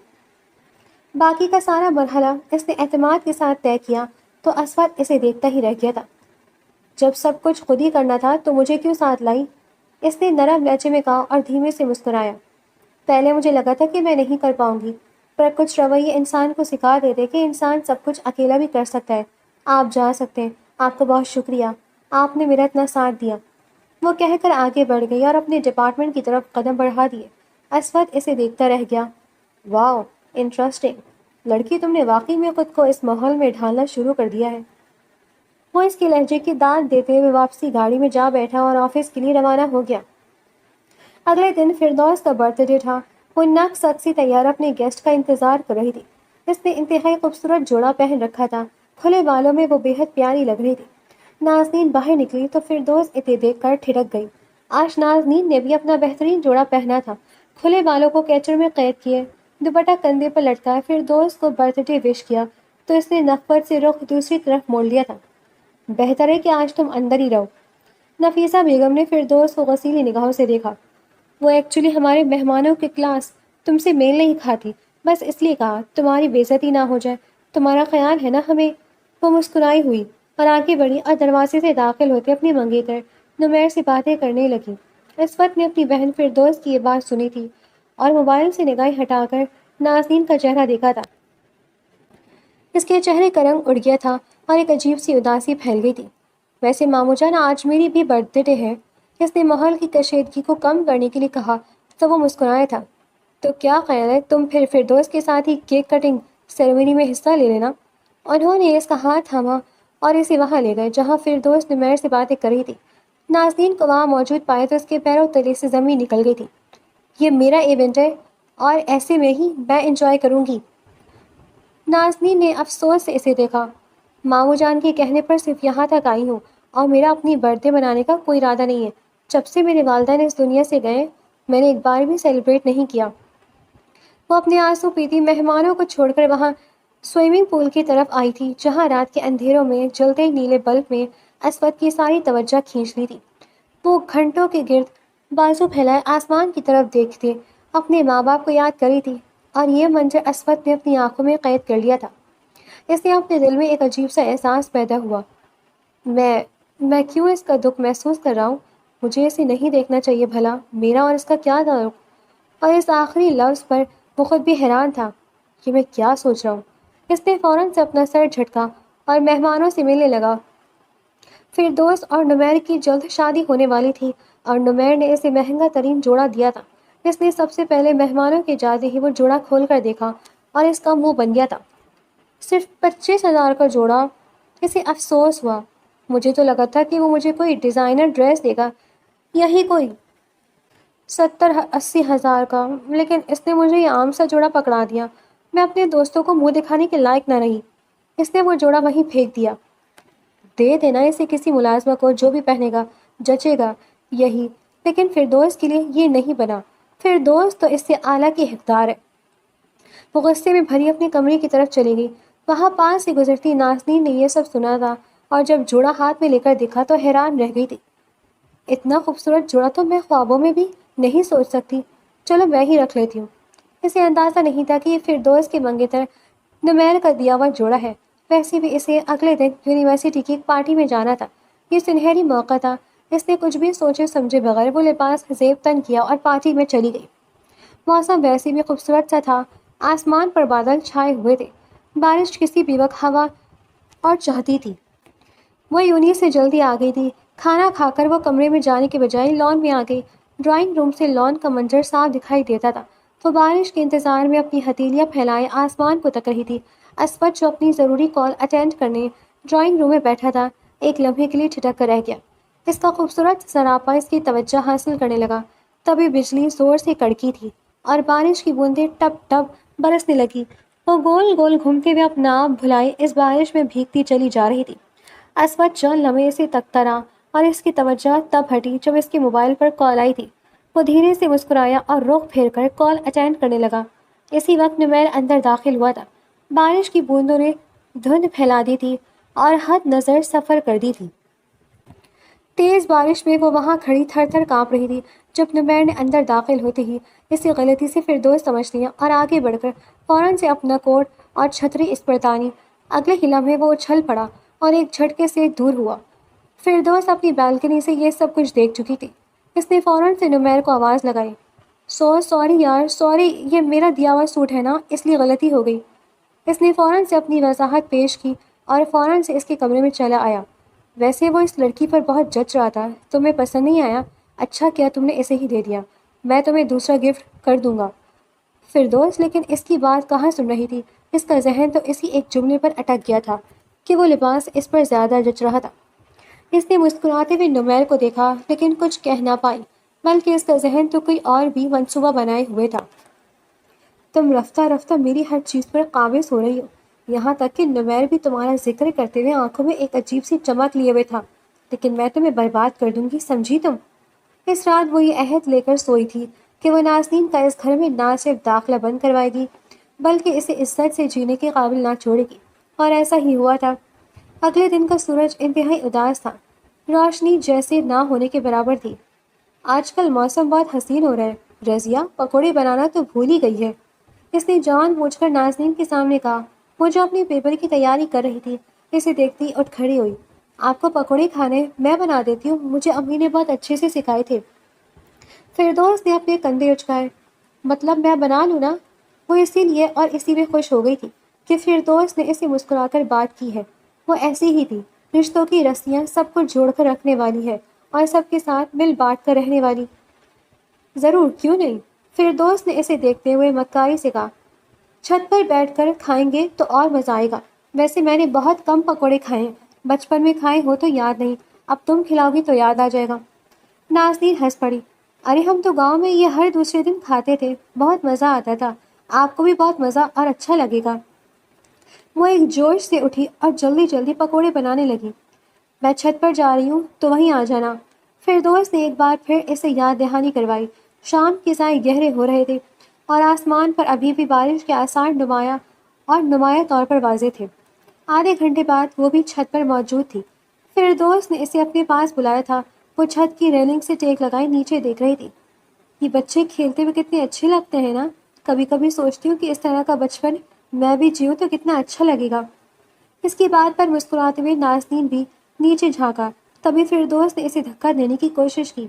باقی کا سارا مرحلہ اس نے اعتماد کے ساتھ طے کیا تو اسود اسے دیکھتا ہی رہ گیا تھا۔ جب سب کچھ خود ہی کرنا تھا تو مجھے کیوں ساتھ لائی؟ اس نے نرم لہجے میں کہا اور دھیمے سے مسکرایا۔ پہلے مجھے لگا تھا کہ میں نہیں کر پاؤں گی، پر کچھ رویے انسان کو سکھا دیتے کہ انسان سب کچھ اکیلا بھی کر سکتا ہے۔ آپ جا سکتے ہیں۔ آپ کا بہت شکریہ، آپ نے میرا اتنا ساتھ دیا۔ وہ کہہ کر آگے بڑھ گئی اور اپنے ڈپارٹمنٹ کی طرف قدم بڑھا دیے۔ اسود اسے دیکھتا رہ گیا۔ واو، انٹرسٹنگ لڑکی، تم نے واقعی میں خود کو اس ماحول میں ڈھالنا شروع کر دیا ہے۔ وہ اس کے لہجے کی داد دیتے ہوئے واپسی گاڑی میں جا بیٹھا اور آفس کے لیے روانہ ہو گیا۔ اگلے دن فردوس کا برتھ ڈے تھا۔ وہ ناک سکسی تیار اپنے گیسٹ کا انتظار کر رہی تھی۔ اس نے انتہائی خوبصورت جوڑا پہن رکھا تھا، کھلے بالوں میں وہ بے حد پیاری لگ رہی تھی۔ نازنین باہر نکلی تو فردوس اسے دیکھ کر ٹھڑک گئی۔ آج نازنین نے بھی اپنا بہترین جوڑا پہنا تھا، کھلے بالوں کو کیچڑ میں قید کیے، دوپٹہ کندھے پر لٹکائے فردوس کو برتھ ڈے وش کیا تو اس نے نفرت سے رخ دوسری طرف موڑ لیا تھا۔ بہتر ہے کہ آج تم اندر ہی رہو۔ نفیسہ بیگم نے فردوس کو غصیلی نگاہوں سے دیکھا۔ وہ ایکچولی ہمارے مہمانوں کی کلاس تم سے میل نہیں کھاتی، بس اس لیے کہا تمہاری بے عزتی نہ ہو جائے۔ تمہارا خیال ہے نا ہمیں؟ وہ مسکرائی ہوئی اور آگے بڑھی اور دروازے سے داخل ہوتے اپنی منگیتر نمیر سے باتیں کرنے لگی۔ اسود نے اپنی بہن فردوس کی یہ بات سنی تھی اور موبائل سے نگاہیں ہٹا کر نازنین کا چہرہ دیکھا تھا۔ اس کے چہرے کا رنگ اڑ گیا تھا اور ایک عجیب سی اداسی پھیل گئی تھی۔ ویسے مامو جان، آج میری بھی برتھ ڈے ہے۔ اس نے ماحول کی کشیدگی کو کم کرنے کے لیے کہا تو وہ مسکرایا تھا۔ تو کیا خیال ہے تم پھر فردوس کے ساتھ ہی کیک کٹنگ سیریمنی میں حصہ لے لینا؟ انہوں نے اس کا ہاتھ تھاما اور اسے وہاں لے گئے جہاں فردوس نمیر سے باتیں کر رہی تھی۔ نازنین کو وہاں موجود پائے تو اس کے پیروں تلے سے زمین نکل گئی تھی۔ یہ میرا ایونٹ ہے اور ایسے میں ہی میں انجوائے کروں گی۔ نازنین نے افسوس سے اسے دیکھا۔ مامو جان کے کہنے پر صرف یہاں تک آئی ہوں اور میرا اپنی برتھ ڈے منانے کا کوئی ارادہ نہیں ہے۔ جب سے میرے والدین اس دنیا سے گئے میں نے ایک بار بھی سیلیبریٹ نہیں کیا۔ وہ اپنے آنسو پیتی مہمانوں کو چھوڑ کر وہاں سوئمنگ پول کی طرف آئی تھی جہاں رات کے اندھیروں میں جلتے نیلے بلب میں اسود کی ساری توجہ کھینچ لی تھی۔ وہ گھنٹوں کے گرد بازو پھیلائے آسمان کی طرف دیکھتے اپنے ماں باپ کو یاد کری تھی اور یہ منظر اسود نے اپنی آنکھوں میں قید کر لیا تھا۔ اس نے اپنے دل میں ایک عجیب سا احساس پیدا ہوا۔ میں کیوں اس کا دکھ محسوس کر رہا ہوں؟ مجھے اسے نہیں دیکھنا چاہیے بھلا، میرا اور اس کا کیا تعلق؟ اور اس آخری لفظ پر وہ خود بھی حیران تھا کہ میں کیا سوچ رہا ہوں۔ اس نے فوراً سے اپنا سر جھٹکا اور مہمانوں سے ملنے لگا۔ فردوس اور نمیر کی جلد شادی ہونے والی تھی اور نمیر نے اسے مہنگا ترین جوڑا دیا تھا۔ اس نے سب سے پہلے مہمانوں کے جاتے ہی وہ جوڑا کھول کر دیکھا اور اس کا منہ بن گیا تھا۔ صرف 25,000 کا جوڑا! اسے افسوس ہوا۔ مجھے تو لگا تھا کہ وہ مجھے کوئی ڈیزائنر ڈریس دے گا، یہی کوئی 70-80 ہزار کا، لیکن اس نے مجھے یہ عام سا جوڑا پکڑا دیا۔ میں اپنے دوستوں کو منہ دکھانے کے لائق نہ رہی۔ اس نے وہ جوڑا وہیں پھینک دیا۔ دے دینا اسے کسی ملازمہ کو، جو بھی پہنے گا جچے گا یہی، لیکن فردوس کے لیے یہ نہیں بنا۔ فردوس تو اس سے اعلیٰ کی حقدار ہے۔ وہ غصے میں بھری اپنے کمرے کی طرف چلی گئی۔ وہاں پاس سے گزرتی نازنین نے یہ سب سنا تھا اور جب جوڑا ہاتھ میں لے کر دیکھا تو حیران رہ گئی تھی۔ اتنا خوبصورت جوڑا تو میں خوابوں میں بھی نہیں سوچ سکتی۔ چلو میں ہی رکھ لیتی ہوں۔ اسے اندازہ نہیں تھا کہ یہ فردوس کے منگیتر نمیر کا دیا ہوا جوڑا ہے۔ ویسے بھی اسے اگلے دن یونیورسٹی کی ایک پارٹی میں جانا تھا۔ یہ سنہری موقع تھا۔ اس نے کچھ بھی سوچے سمجھے بغیر وہ لباس زیب تن کیا اور پارٹی میں چلی گئی۔ موسم ویسے بھی خوبصورت سا تھا۔ آسمان پر بادل چھائے ہوئے تھے۔ بارش کسی بھی وقت ہوا اور چاہتی تھی۔ وہ یونی سے جلدی آ گئی تھی۔ کھانا کھا کر وہ کمرے میں جانے کے بجائے لان میں آ گئی۔ ڈرائنگ روم سے لان کا منظر صاف دکھائی دیتا تھا۔ وہ بارش کے انتظار میں اپنی ہتھیلیاں پھیلائے آسمان کو تک رہی تھی۔ اسود جو اپنی ضروری کال اٹینڈ کرنے ڈرائنگ روم میں بیٹھا تھا، ایک لمحے کے لیے ٹھٹک کر رہ گیا۔ اس کا خوبصورت سراپا اس کی توجہ حاصل کرنے لگا۔ تبھی بجلی زور سے کڑکی تھی اور بارش کی بوندیں ٹپ ٹپ برسنے لگی۔ وہ گول گول گھومتے ہوئے اپنا آپ بھلائے اس بارش میں بھیگتی چلی جا رہی تھی۔ اسود چند لمحے سے تکتا رہا اور اس کی توجہ تب ہٹی جب اس کے موبائل پر کال آئی تھی۔ وہ دھیرے سے مسکرایا اور رخ پھیر کر کال اٹینڈ کرنے لگا۔ اسی وقت نمیر اندر داخل ہوا تھا۔ بارش کی بوندوں نے دھند پھیلا دی تھی اور حد نظر سفر کر دی تھی۔ تیز بارش میں وہ وہاں کھڑی تھر تھر کانپ رہی تھی جب نمیر نے اندر داخل ہوتے ہی اسے غلطی سے فردوس سمجھ لیا اور آگے بڑھ کر فوراً سے اپنا کوٹ اور چھتری اس پر تانی۔ اگلے ہی لمحے وہ اچھل پڑا اور ایک جھٹکے سے دور ہوا۔ فردوس اپنی بالکنی سے یہ سب کچھ دیکھ چکی تھی۔ اس نے فوراً سے نمیر کو آواز لگائی، سوری یار، سوری، یہ میرا دیا ہوا سوٹ ہے نا، اس لیے غلطی ہو گئی۔ اس نے فوراً سے اپنی وضاحت پیش کی اور فوراً سے اس کے کمرے میں چلا آیا۔ ویسے وہ اس لڑکی پر بہت جچ رہا تھا، تمہیں پسند نہیں آیا؟ اچھا کیا تم نے اسے ہی دے دیا، میں تمہیں دوسرا گفٹ کر دوں گا۔ فردوس لیکن اس کی بات کہاں سن رہی تھی۔ اس کا ذہن تو اسی ایک جملے پر اٹک گیا تھا کہ وہ لباس اس پر زیادہ جچ رہا تھا۔ اس نے مسکراتے ہوئے نمیر کو دیکھا لیکن کچھ کہہ نہ پائی، بلکہ اس کا ذہن تو کوئی اور بھی منصوبہ بنائے ہوئے تھا۔ تم رفتہ رفتہ میری ہر چیز پر قابض ہو رہی ہو، یہاں تک کہ نمیر بھی تمہارا ذکر کرتے ہوئے آنکھوں میں ایک عجیب سی چمک لیے ہوئے تھا، لیکن میں تمہیں برباد کر دوں گی، سمجھی تم؟ اس رات وہ یہ عہد لے کر سوئی تھی کہ وہ نازنین کا اس گھر میں نہ صرف داخلہ بند کروائے گی بلکہ اسے عزت سے جینے کے قابل نہ چھوڑے گی، اور ایسا ہی ہوا تھا۔ اگلے دن کا سورج انتہائی اداس تھا، روشنی جیسے نہ ہونے کے برابر تھی۔ آج کل موسم بہت حسین ہو رہا ہے، رضیہ پکوڑے بنانا تو بھول ہی گئی ہے، اس نے جان بوجھ کر نازنین کے سامنے کہا۔ وہ جو اپنے پیپر کی تیاری کر رہی تھی اسے دیکھتی اٹھ کھڑی ہوئی۔ آپ کو پکوڑے کھانے؟ میں بنا دیتی ہوں، مجھے امی نے بہت اچھے سے سکھائے تھے۔ فردوس نے اپنے کندھے اچکائے۔ مطلب میں بنا لوں نا؟ وہ اسی لیے اور اسی میں خوش ہو گئی تھی کہ فردوس نے اسے مسکرا کر بات کی ہے۔ وہ ایسی ہی تھی، رشتوں کی رسیاں سب کو جوڑ کر رکھنے والی ہے اور سب کے ساتھ مل بانٹ کر رہنے والی۔ ضرور، کیوں نہیں؟ فردوس نے اسے دیکھتے ہوئے مکاری سے کہا۔ چھت پر بیٹھ کر کھائیں گے تو اور مزہ آئے گا، ویسے میں نے بہت کم پکوڑے کھائے ہیں، بچپن میں کھائے ہو تو یاد نہیں، اب تم کھلاؤ گی تو یاد آ جائے گا۔ نازنین ہنس پڑی۔ ارے ہم تو گاؤں میں یہ ہر دوسرے دن کھاتے تھے، بہت مزہ آتا تھا، آپ کو بھی بہت مزہ اور اچھا لگے گا۔ وہ ایک جوش سے اٹھی اور جلدی جلدی پکوڑے بنانے لگی۔ میں چھت پر جا رہی ہوں تو وہیں آ جانا۔ فردوس نے ایک بار پھر اسے یاد دہانی کروائی۔ شام کے سائے گہرے ہو رہے تھے اور آسمان پر ابھی بھی بارش کے آثار نمایاں طور پر واضح تھے۔ آدھے گھنٹے بعد وہ بھی چھت پر موجود تھی۔ فردوس نے اسے اپنے پاس بلایا تھا۔ وہ چھت کی ریلنگ سے ٹیک لگائے نیچے دیکھ رہی تھی۔ یہ بچے کھیلتے ہوئے کتنے اچھے لگتے ہیں نا، کبھی کبھی سوچتی ہوں کہ اس طرح کا بچپن میں بھی جیوں تو کتنا اچھا لگے گا۔ اس کی بات پر مسکراتے ہوئے نازنین بھی نیچے جھانکا۔ تبھی فردوس نے اسے دھکا دینے کی کوشش کی۔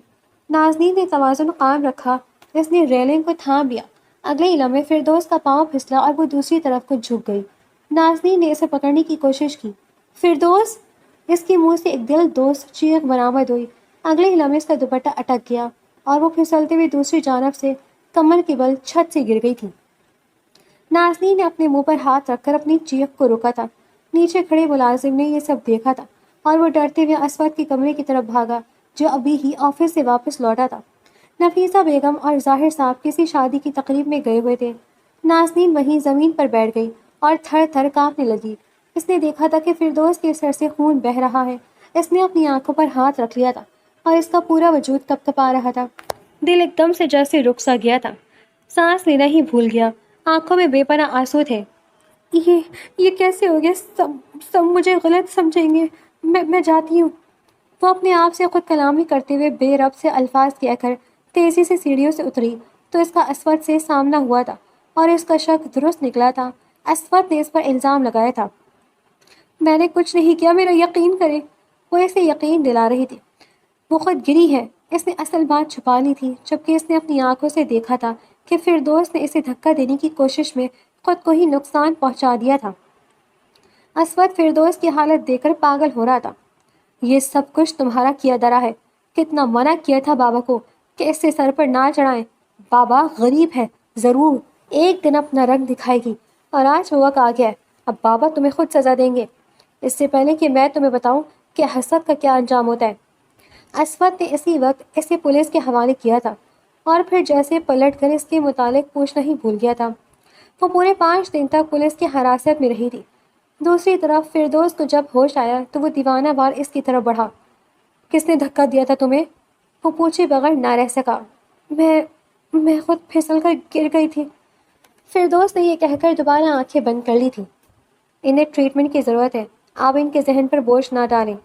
نازنین نے توازن قائم رکھا، اس نے ریلنگ کو تھام لیا۔ اگلے ہی لمحے فردوس کا پاؤں پھسلا اور وہ دوسری طرف کو جھک گئی۔ نازنین نے اسے پکڑنے کی کوشش کی۔ فردوس! اس کے منہ سے ایک دل دوست چیخ برآمد ہوئی۔ اگلے ہی لمحے اس کا دوپٹہ اٹک گیا اور وہ پھسلتے ہوئے دوسری جانب سے کمر کے بل چھت سے گر گئی تھی۔ نازنین نے اپنے منہ پر ہاتھ رکھ کر اپنی چیخ کو روکا تھا۔ نیچے کھڑے ملازم نے یہ سب دیکھا تھا اور وہ ڈرتے ہوئے اسود کے کمرے کی طرف بھاگا جو ابھی ہی آفس سے واپس لوٹا تھا۔ نفیسہ بیگم اور ظاہر صاحب کسی شادی کی تقریب میں گئے ہوئے تھے۔ نازنین وہیں زمین پر بیٹھ گئی اور تھر تھر کانپنے لگی۔ اس نے دیکھا تھا کہ فردوس کے سر سے خون بہہ رہا ہے۔ اس نے اپنی آنکھوں پر ہاتھ رکھ لیا تھا اور اس کا پورا وجود کپکپا رہا تھا۔ دل ایک دم سے جیسے رک سا گیا تھا، سانس لینا ہی بھول گیا، آنکھوں میں بے پناہ آنسو تھے۔ یہ کیسے ہو گیا؟ سب مجھے غلط سمجھیں گے، میں جاتی ہوں۔ وہ اپنے آپ سے خود کلامی کرتے ہوئے بے رب سے الفاظ کہہ کر تیزی سے سیڑھیوں سے اتری تو اس کا اسود سے سامنا ہوا تھا اور اس کا شک درست نکلا تھا۔ اسود نے اس پر الزام لگایا تھا۔ میں نے کچھ نہیں کیا، میرا یقین کرے۔ وہ اسے یقین دلا رہی تھی۔ وہ خود گری ہے۔ اس نے اصل بات چھپا لی تھی جبکہ اس نے اپنی آنکھوں سے دیکھا تھا کہ فردوس نے اسے دھکا دینے کی کوشش میں خود کو ہی نقصان پہنچا دیا تھا۔ اسود فردوس کی حالت دیکھ کر پاگل ہو رہا تھا۔ یہ سب کچھ تمہارا کیا درا ہے، کتنا منع کیا تھا بابا کو کہ اس سے سر پر نہ چڑھائیں۔ بابا غریب ہے، ضرور ایک دن اپنا رنگ دکھائے گی، اور آج وہ وقت آ گیا ہے، اب بابا تمہیں خود سزا دیں گے۔ اس سے پہلے کہ میں تمہیں بتاؤں کہ حسد کا کیا انجام ہوتا ہے۔ اسود نے اسی وقت اسے پولیس کے حوالے کیا تھا اور پھر جیسے پلٹ کر اس کے متعلق پوچھنا ہی بھول گیا تھا۔ وہ پورے 5 دن تک پولیس کی حراست میں رہی تھی۔ دوسری طرف فردوس کو جب ہوش آیا تو وہ دیوانہ وار اس کی طرف بڑھا۔ کس نے دھکا دیا تھا تمہیں؟ وہ پوچھے بغیر نہ رہ سکا۔ میں خود پھسل کر گر گئی تھی۔ فردوس نے یہ کہہ کر دوبارہ آنکھیں بند کر لی تھیں۔ انہیں ٹریٹمنٹ کی ضرورت ہے، آپ ان کے ذہن پر بوجھ نہ ڈالیں۔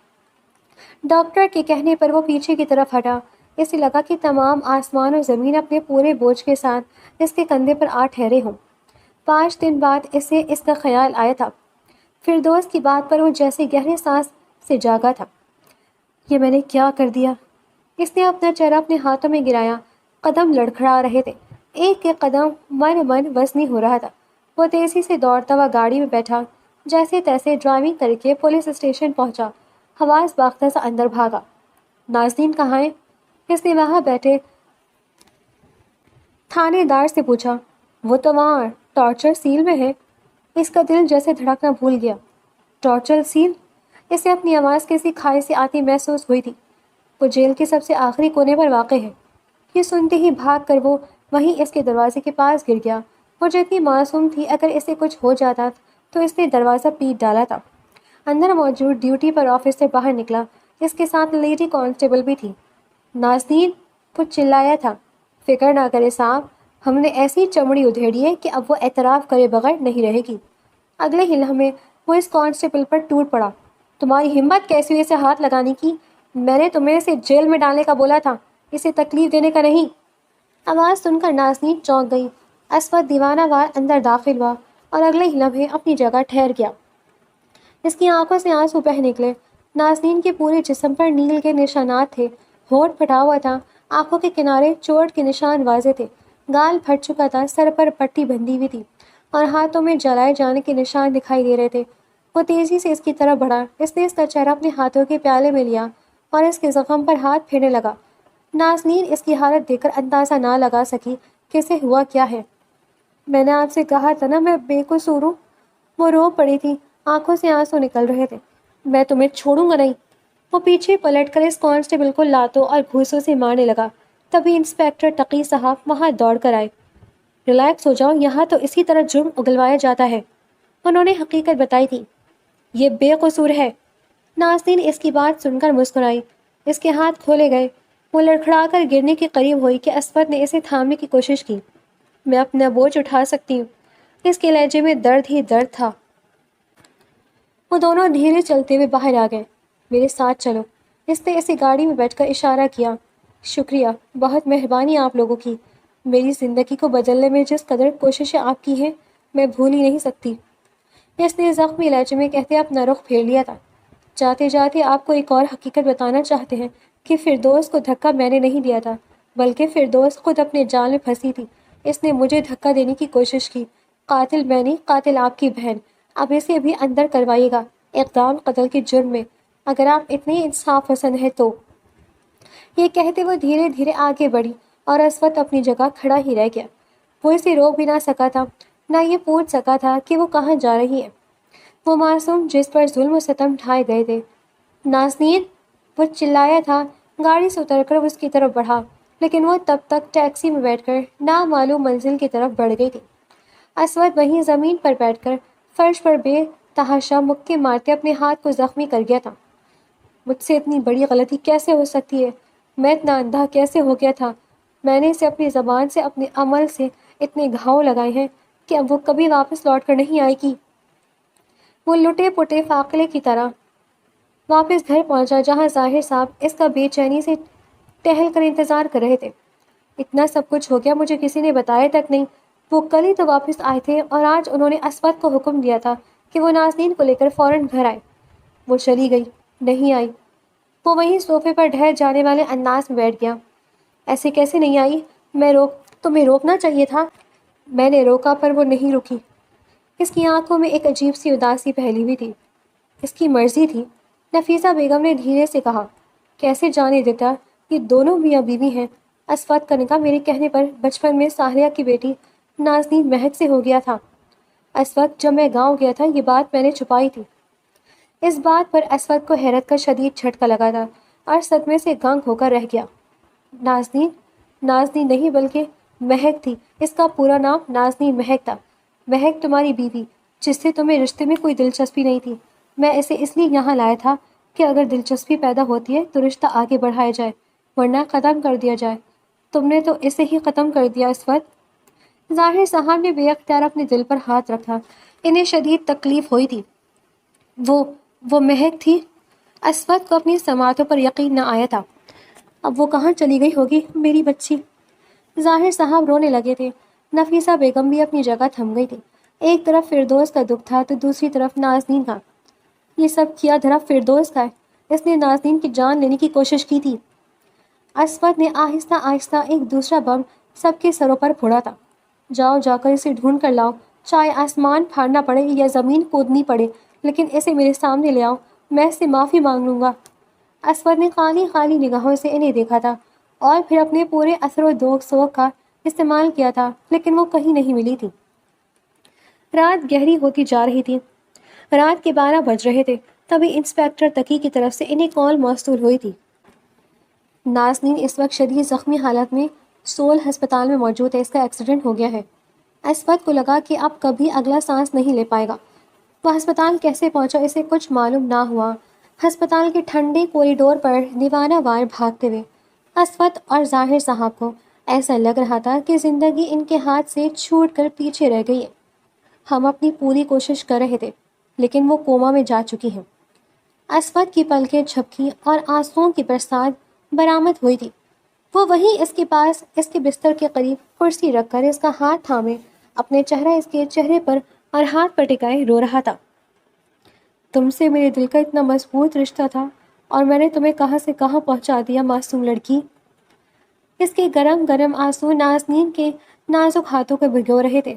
ڈاکٹر کے کہنے پر وہ پیچھے کی طرف ہٹا۔ اسے لگا کہ تمام آسمان اور زمین اپنے پورے بوجھ کے ساتھ اس کے کندھے پر آ ٹھہرے ہوں۔ 5 دن بعد اسے اس کا خیال آیا تھا۔ فردوس کی بات پر وہ جیسے گہرے سانس سے جاگا تھا۔ یہ میں نے کیا کر دیا؟ اس نے اپنا چہرہ اپنے ہاتھوں میں گرایا۔ قدم لڑکھڑا رہے تھے، ایک ایک قدم من وزنی ہو رہا تھا۔ وہ تیزی سے دوڑتا ہوا گاڑی میں بیٹھا، جیسے تیسے ڈرائیونگ کر کے پولیس اسٹیشن پہنچا۔ حواس باختہ سا اندر بھاگا۔ ناظرین کہاں ہے؟ اس نے وہاں بیٹھے تھانے دار سے پوچھا۔ وہ تو وہاں ٹارچر سیل میں ہے۔ اس کا دل جیسے دھڑکنا بھول گیا۔ Torture cell? اسے اپنی آواز کسی کھائی سے آتی محسوس ہوئی تھی۔ وہ جیل کے سب سے آخری کونے پر واقع ہے۔ یہ سنتے ہی بھاگ کر وہ وہیں اس کے دروازے کے پاس گر گیا۔ وہ جو اتنی معصوم تھی، اگر اسے کچھ ہو جاتا تو اس نے دروازہ پیٹ ڈالا تھا۔ اندر موجود ڈیوٹی پر آفیسر باہر نکلا، اس کے ساتھ لیڈی کانسٹیبل بھی تھی۔ ناظرین، وہ چلایا تھا، فکر نہ کرے صاحب، ہم نے ایسی چمڑی ادھیڑی ہے کہ اب وہ اعتراف کرے بغیر نہیں رہے گی۔ اگلے ہی لمحے وہ اس کانسٹیبل پر ٹوٹ پڑا۔ تمہاری ہمت کیسی ہوئی اسے ہاتھ لگانے کی؟ میں نے تمہیں اسے جیل میں ڈالنے کا بولا تھا، اسے تکلیف دینے کا نہیں۔ آواز سن کر ناظرین چونک گئی۔ اسود دیوانہ وار اندر داخل ہوا اور اگلے ہی لمحے اپنی جگہ ٹھہر گیا۔ اس کی آنکھوں سے آنسو بہہ نکلے۔ ناظرین کے پورے جسم پر نیل کے نشانات تھے، ہونٹ پھٹا ہوا تھا، آنکھوں کے کنارے چوٹ کے نشان واضح تھے، گال پھٹ چکا تھا، سر پر پٹی بندھی ہوئی تھی اور ہاتھوں میں جلائے جانے کے نشان دکھائی دے رہے تھے۔ وہ تیزی سے اس کی طرف بڑھا۔ اس نے اس کا چہرہ اپنے ہاتھوں کے پیالے میں لیا اور اس کے زخم پر ہاتھ پھیرنے لگا۔ ناظرین اس کی حالت دیکھ کر اندازہ نہ لگا سکی کہ اسے ہوا کیا ہے۔ میں نے آپ سے کہا تھا نا میں بے قصور ہوں۔ وہ رو پڑی تھی، آنکھوں سے آنسو نکل رہے تھے۔ میں تمہیں چھوڑوں گا نہیں۔ وہ پیچھے پلٹ کر اس کانسٹیبل کو لاتوں اور گھوسوں سے مارنے لگا۔ تبھی انسپیکٹر تقی صاحب وہاں دوڑ کر آئے۔ ریلیکس ہو جاؤ، یہاں تو اسی طرح جرم اگلوایا جاتا ہے۔ انہوں نے حقیقت بتائی تھی، یہ بے قصور ہے۔ ناظرین اس کی بات سن کر مسکرائی۔ اس کے ہاتھ کھولے گئے۔ وہ لڑکھڑا کر گرنے کے قریب ہوئی کہ اسود نے اسے تھامنے کی کوشش کی۔ میں اپنا بوجھ اٹھا سکتی ہوں۔ اس کے لہجے میں درد ہی درد تھا۔ وہ دونوں دھیرے چلتے ہوئے باہر آ گئے۔ میرے ساتھ چلو۔ اس نے اسے گاڑی میں بیٹھ کر اشارہ کیا۔ شکریہ، بہت مہربانی آپ لوگوں کی۔ میری زندگی کو بدلنے میں جس قدر کوششیں آپ کی ہیں، میں بھول ہی نہیں سکتی۔ اس نے زخمی لہجے میں کہتے اپنا رخ پھیر لیا تھا۔ جاتے جاتے آپ کو ایک اور حقیقت بتانا چاہتے ہیں کہ فردوس کو دھکا میں نے نہیں دیا تھا، بلکہ فردوس خود اپنے جال میں پھنسی تھی۔ اس نے مجھے دھکا دینے کی کوشش کی۔ قاتل میں نہیں، قاتل آپ کی بہن۔ اب اسے بھی اندر کروائیے گا، اقدام قتل کے جرم میں، اگر آپ اتنے انصاف پسند ہیں تو۔ یہ کہتے وہ دھیرے دھیرے آگے بڑھی اور اسود اپنی جگہ کھڑا ہی رہ گیا۔ وہ اسے روک بھی نہ سکا تھا، نہ یہ پوچھ سکا تھا کہ وہ کہاں جا رہی ہے، وہ معصوم جس پر ظلم و ستم ڈھائے گئے تھے۔ ناظرین، وہ چلایا تھا۔ گاڑی سے اتر کر وہ اس کی طرف بڑھا، لیکن وہ تب تک ٹیکسی میں بیٹھ کر نامعلوم منزل کی طرف بڑھ گئی تھی۔ اسود وہیں زمین پر بیٹھ کر فرش پر بے تحاشا مکے مارتے اپنے ہاتھ کو زخمی کر گیا تھا۔ مجھ سے اتنی بڑی غلطی کیسے ہو سکتی ہے؟ میں اتنا اندھا کیسے ہو گیا تھا؟ میں نے اسے اپنی زبان سے، اپنے عمل سے اتنے گھاؤ لگائے ہیں کہ اب وہ کبھی واپس لوٹ کر نہیں آئے گی۔ وہ لٹے پٹے فاقلے کی طرح واپس گھر پہنچا، جہاں ظاہر صاحب اس کا بے چینی سے ٹہل کر انتظار کر رہے تھے۔ اتنا سب کچھ ہو گیا، مجھے کسی نے بتایا تک نہیں۔ وہ کل ہی تو واپس آئے تھے اور آج انہوں نے اسود کو حکم دیا تھا کہ وہ ناظرین کو لے کر فوراً گھر آئے۔ وہ چلی گئی، نہیں آئی۔ وہ وہیں صوفے پر ڈھہ جانے والے انداز میں بیٹھ گیا۔ ایسے کیسے نہیں آئی؟ تمہیں روکنا چاہیے تھا۔ میں نے روکا پر وہ نہیں رکی۔ اس کی آنکھوں میں ایک عجیب سی اداسی پھیلی ہوئی تھی۔ اس کی مرضی تھی، نفیسہ بیگم نے دھیرے سے کہا۔ کیسے جانے دیتا، یہ دونوں میاں بیوی ہیں۔ اسود کا نکاح میرے کہنے پر بچپن میں ساہریہ کی بیٹی ناظرین مہک سے ہو گیا تھا۔ اسود، جب میں گاؤں گیا تھا یہ بات میں نے چھپائی تھی۔ اس بات پر اسود کو حیرت کا شدید جھٹکا لگا تھا اور صدمے سے گنگ ہو کر رہ گیا۔ ناظرین نہیں بلکہ مہک تھی۔ اس کا پورا نام ناظرین مہک تھا۔ مہک تمہاری بیوی، جس سے تمہیں رشتے میں کوئی دلچسپی نہیں تھی۔ میں اسے اس لیے یہاں لایا تھا کہ اگر دلچسپی پیدا ہوتی ہے تو رشتہ آگے بڑھایا جائے، ورنہ ختم کر دیا جائے۔ تم نے تو اسے ہی ختم کر دیا اسود۔ ظاہر صاحب نے بے اختیار اپنے دل پر ہاتھ رکھا. انہیں شدید تکلیف ہوئی تھی. وہ وہ مہک تھی. اسود کو اپنی سماعتوں پر یقین نہ آیا تھا. اب وہ کہاں چلی گئی ہوگی میری بچی؟ ظاہر صاحب رونے لگے تھے. نفیسہ بیگم بھی اپنی جگہ تھم گئی تھی. ایک طرف فردوس کا دکھ تھا تو دوسری طرف نازنین کا. یہ سب کیا دھرا فردوس کا ہے. اس نے نازنین کی جان لینے کی کوشش کی تھی. اسود نے آہستہ آہستہ ایک دوسرا بم سب کے سروں پر پھوڑا تھا. جاؤ جا کر اسے ڈھونڈ کر لاؤ. چاہے آسمان پھاڑنا پڑے یا زمین کودنی پڑے، لیکن اسے میرے سامنے لے آؤ. میں اس سے معافی مانگ لوں گا. اسود نے خالی خالی نگاہوں سے انہیں دیکھا تھا اور پھر اپنے پورے اثر و سوگ کا استعمال کیا تھا، لیکن وہ کہیں نہیں ملی تھی. رات گہری ہوتی جا رہی تھی. رات کے 12 بج رہے تھے. تبھی انسپیکٹر تقی کی طرف سے انہیں کال موصول ہوئی تھی. نازنین اس وقت شدید زخمی حالت میں سول ہسپتال میں موجود ہے. اس کا ایکسیڈنٹ ہو گیا ہے. اسود کو لگا کہ اب کبھی اگلا سانس نہیں لے پائے گا. وہ ہسپتال کیسے پہنچا اسے کچھ معلوم نہ ہوا. ہسپتال کے ٹھنڈے کوریڈور پر دیوانہ وار بھاگتے ہوئے اسود اور ظاہر صاحب کو ایسا لگ رہا تھا کہ زندگی ان کے ہاتھ سے چھوٹ کر پیچھے رہ گئی ہے. ہم اپنی پوری کوشش کر رہے تھے لیکن وہ کوما میں جا چکی ہیں. اسود کی پلکیں جھپکی اور آنسوؤں کی برسات برآمد ہوئی تھی. وہ وہیں اس کے پاس اس کے بستر کے قریب کرسی رکھ کر اس کا ہاتھ تھامے اپنے چہرہ اس کے چہرے پر اور ہاتھ پر ٹکائے رو رہا تھا. تم سے میرے دل کا اتنا مضبوط رشتہ تھا اور میں نے تمہیں کہاں سے کہاں پہنچا دیا معصوم لڑکی. اس کے گرم گرم آنسو نازنین کے نازک ہاتھوں کو بھگو رہے تھے.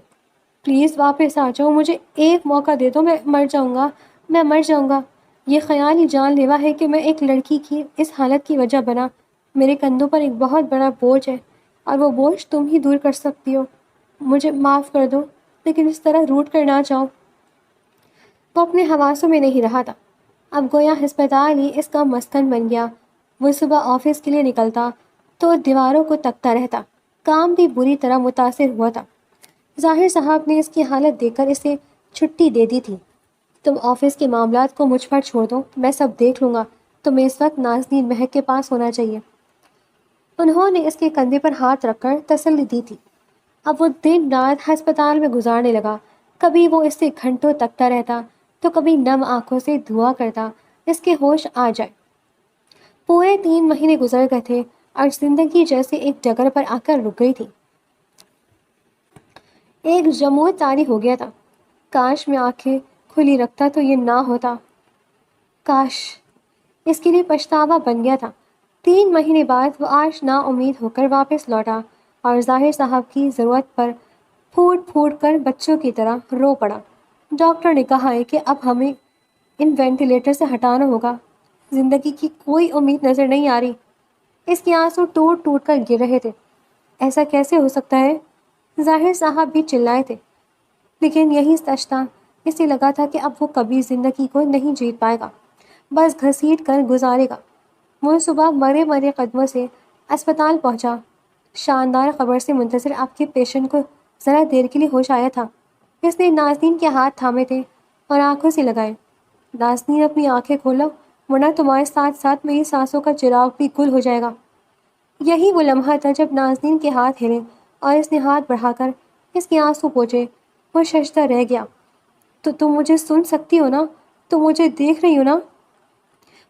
پلیز واپس آ جاؤ. مجھے ایک موقع دے دو. میں مر جاؤں گا. میں مر جاؤں گا. یہ خیال ہی جان لیوا ہے کہ میں ایک لڑکی کی اس حالت کی وجہ بنا. میرے کندھوں پر ایک بہت بڑا بوجھ ہے اور وہ بوجھ تم ہی دور کر سکتی ہو. مجھے معاف کر دو لیکن اس طرح روٹ کر نہ جاؤ. وہ اپنے حواسوں میں نہیں رہا تھا. اب گویا ہسپتال ہی اس کا مسکن بن گیا. وہ صبح آفس کے لیے نکلتا تو دیواروں کو تکتا رہتا. کام بھی بری طرح متاثر ہوا تھا. ظاہر صاحب نے اس کی حالت دیکھ کر اسے چھٹی دے دی تھی. تم آفس کے معاملات کو مجھ پر چھوڑ دو. میں سب دیکھ لوں گا. تمہیں اس وقت نازنین مہک کے پاس ہونا چاہیے. انہوں نے اس کے کندھے پر ہاتھ رکھ کر تسلی دی تھی. اب وہ دن رات ہسپتال میں گزارنے لگا. کبھی وہ اس سے گھنٹوں تکتا رہتا تو کبھی نم آنکھوں سے دعا کرتا اس کے ہوش آ جائے. پورے 3 مہینے گزر گئے تھے اور زندگی جیسے ایک ڈگر پر آ کر رک گئی تھی. ایک جمود طاری ہو گیا تھا. کاش میں آنکھیں کھلی رکھتا تو یہ نہ ہوتا. کاش. اس کے لیے پچھتاوا بن گیا تھا. 3 مہینے بعد وہ آج نا امید ہو کر واپس لوٹا اور ظاہر صاحب کی ضرورت پر پھوٹ پھوٹ کر بچوں کی طرح رو پڑا. ڈاکٹر نے کہا ہے کہ اب ہمیں ان وینٹیلیٹر سے ہٹانا ہوگا. زندگی کی کوئی امید نظر نہیں آ رہی. اس کے آنسو ٹوٹ ٹوٹ کر گر رہے تھے. ایسا کیسے ہو سکتا ہے؟ ظاہر صاحب بھی چلائے تھے. لیکن یہی سچ تھا. اسے لگا تھا کہ اب وہ کبھی زندگی کو نہیں جیت پائے گا، بس گھسیٹ کر گزارے گا. وہ صبح مرے مرے قدموں سے اسپتال پہنچا. شاندار خبر سے منتظر آپ کے پیشنٹ کو ذرا دیر کے لیے ہوش آیا تھا. اس نے نازنین کے ہاتھ تھامے تھے اور آنکھوں سے لگائے. نازنین اپنی آنکھیں کھولو ورنہ تمہارے ساتھ ساتھ میری سانسوں کا چراغ بھی گل ہو جائے گا. یہی وہ لمحہ تھا جب نازنین کے ہاتھ ہلے اور اس نے ہاتھ بڑھا کر اس کے آنسو پوچھے. وہ ششدر رہ گیا. تو تم مجھے سن سکتی ہو نا؟ تم مجھے دیکھ رہی ہو نا؟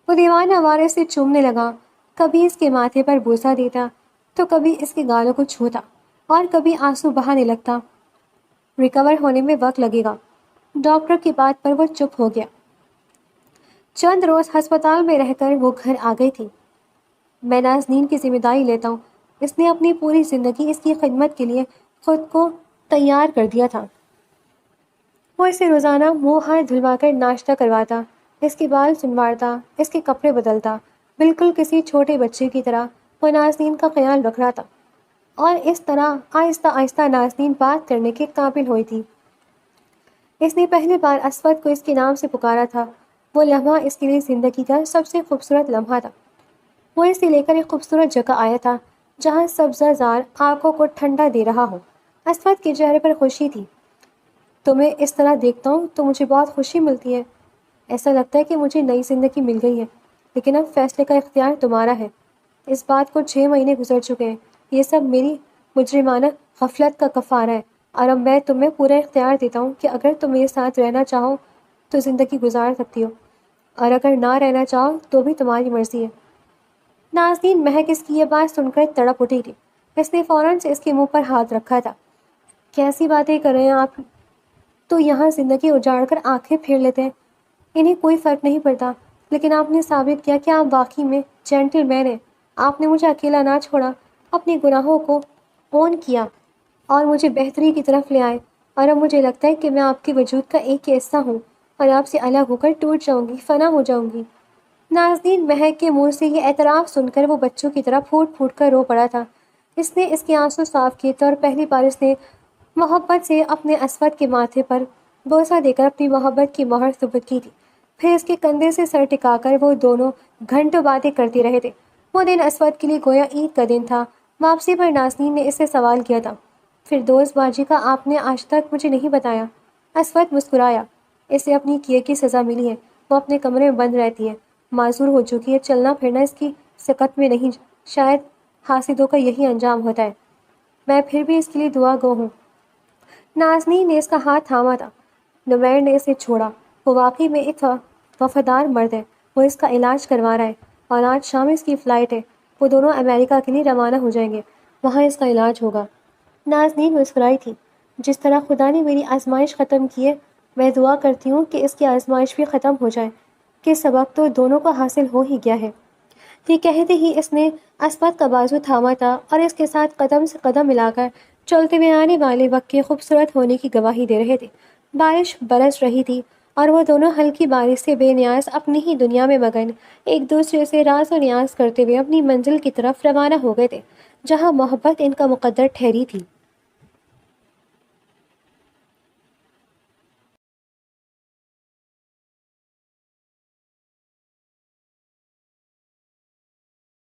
وہ دیوانہ وارے سے چومنے لگا. کبھی اس کے ماتھے پر بوسہ دیتا تو کبھی اس کے گالوں کو چھوتا اور کبھی آنسو بہانے لگتا. ریکور ہونے میں وقت لگے گا. ڈاکٹر کی بات پر وہ چپ ہو گیا. چند روز ہسپتال میں رہ کر وہ گھر آ گئی تھی. میں نازنین کی ذمہ داری لیتا ہوں. اس نے اپنی پوری زندگی اس کی خدمت کے لیے خود کو تیار کر دیا تھا. وہ اسے روزانہ منہ ہاتھ دھلوا کر ناشتہ کرواتا، اس کے بال سنوارتا، اس کے کپڑے بدلتا. بالکل کسی چھوٹے بچے کی طرح وہ نازنین کا خیال رکھ رہا تھا. اور اس طرح آہستہ آہستہ نازنین بات کرنے کے قابل ہوئی تھی. اس نے پہلی بار اسود کو اس کے نام سے پکارا تھا. وہ لمحہ اس کے لیے زندگی کا سب سے خوبصورت لمحہ تھا. وہ اسے لے کر ایک خوبصورت جگہ آیا تھا جہاں سبزہ زار آنکھوں کو ٹھنڈا دے رہا ہو. اسود کے چہرے پر خوشی تھی. تمہیں اس طرح دیکھتا ہوں تو مجھے بہت خوشی ملتی ہے. ایسا لگتا ہے کہ مجھے نئی زندگی مل گئی ہے. لیکن اب فیصلے کا اختیار تمہارا ہے. اس بات کو 6 مہینے گزر چکے ہیں. یہ سب میری مجرمانہ غفلت کا کفارہ ہے، اور اب میں تمہیں پورا اختیار دیتا ہوں کہ اگر تم میرے ساتھ رہنا چاہو تو زندگی گزار سکتی ہو، اور اگر نہ رہنا چاہو تو بھی تمہاری مرضی ہے۔ نازنین مہک اس کی یہ بات سن کر تڑپ اٹھی تھی۔ اس نے فوراً سے اس کے منہ پر ہاتھ رکھا تھا۔ کیسی باتیں کر رہے ہیں آپ؟ تو یہاں زندگی اجاڑ کر آنکھیں پھیر لیتے ہیں، انہیں کوئی فرق نہیں پڑتا، لیکن آپ نے ثابت کیا کہ آپ واقعی میں جینٹل مین ہیں۔ آپ نے مجھے اکیلا نہ چھوڑا، اپنے گناہوں کو اون کیا اور مجھے بہتری کی طرف لے آئے، اور اب مجھے لگتا ہے کہ میں آپ کے وجود کا ایک ہی حصہ ہوں اور آپ سے الگ ہو کر ٹوٹ جاؤں گی، فنا ہو جاؤں گی۔ نازنین مہک کے منہ سے یہ اعتراف سن کر وہ بچوں کی طرح پھوٹ پھوٹ کر رو پڑا تھا۔ اس نے اس کے آنسو صاف کیے تھے اور پہلی بار اس نے محبت سے اپنے اسود کے ماتھے پر بوسہ دے کر اپنی محبت کی مہر ثبت کی تھی۔ پھر اس کے کندھے سے سر ٹکا کر وہ دونوں گھنٹوں باتیں کرتے رہے تھے۔ وہ دن اسود کے لیے گویا عید کا دن تھا۔ واپسی پر نازنین نے اس سے سوال کیا تھا، فردوس باجی کا آپ نے آج تک مجھے نہیں بتایا۔ اسود مسکرایا۔ اسے اپنی کیے کی سزا ملی ہے، وہ اپنے کمرے میں بند رہتی ہے، معذور ہو چکی ہے، چلنا پھرنا اس کی سکت میں نہیں، شاید حاسدوں کا یہی انجام ہوتا ہے۔ میں پھر بھی اس کے لیے دعا گو ہوں۔ نازنین نے اس کا ہاتھ تھاما تھا۔ نمیر نے اسے چھوڑا۔ وہ واقعی میں ایک وفادار مرد ہے، وہ اس کا علاج کروا رہا ہے، اور آج شام اس کی فلائٹ ہے، وہ دونوں امریکہ کے لیے روانہ ہو جائیں گے، وہاں اس کا علاج ہوگا۔ نازنین مسکرائی تھی۔ جس طرح خدا نے میری آزمائش ختم کی ہے، میں دعا کرتی ہوں کہ اس کی آزمائش بھی ختم ہو جائے، کہ سبق تو دونوں کو حاصل ہو ہی گیا ہے۔ یہ کہتے ہی اس نے اسود کا بازو تھاما تھا اور اس کے ساتھ قدم سے قدم ملا کر چلتے ہوئے آنے والے وقت کے خوبصورت ہونے کی گواہی دے رہے تھے۔ بارش برس رہی تھی اور وہ دونوں ہلکی بارش سے بے نیاز اپنی ہی دنیا میں مگن ایک دوسرے سے راز و نیاز کرتے ہوئے اپنی منزل کی طرف روانہ ہو گئے تھے، جہاں محبت ان کا مقدر ٹھہری تھی۔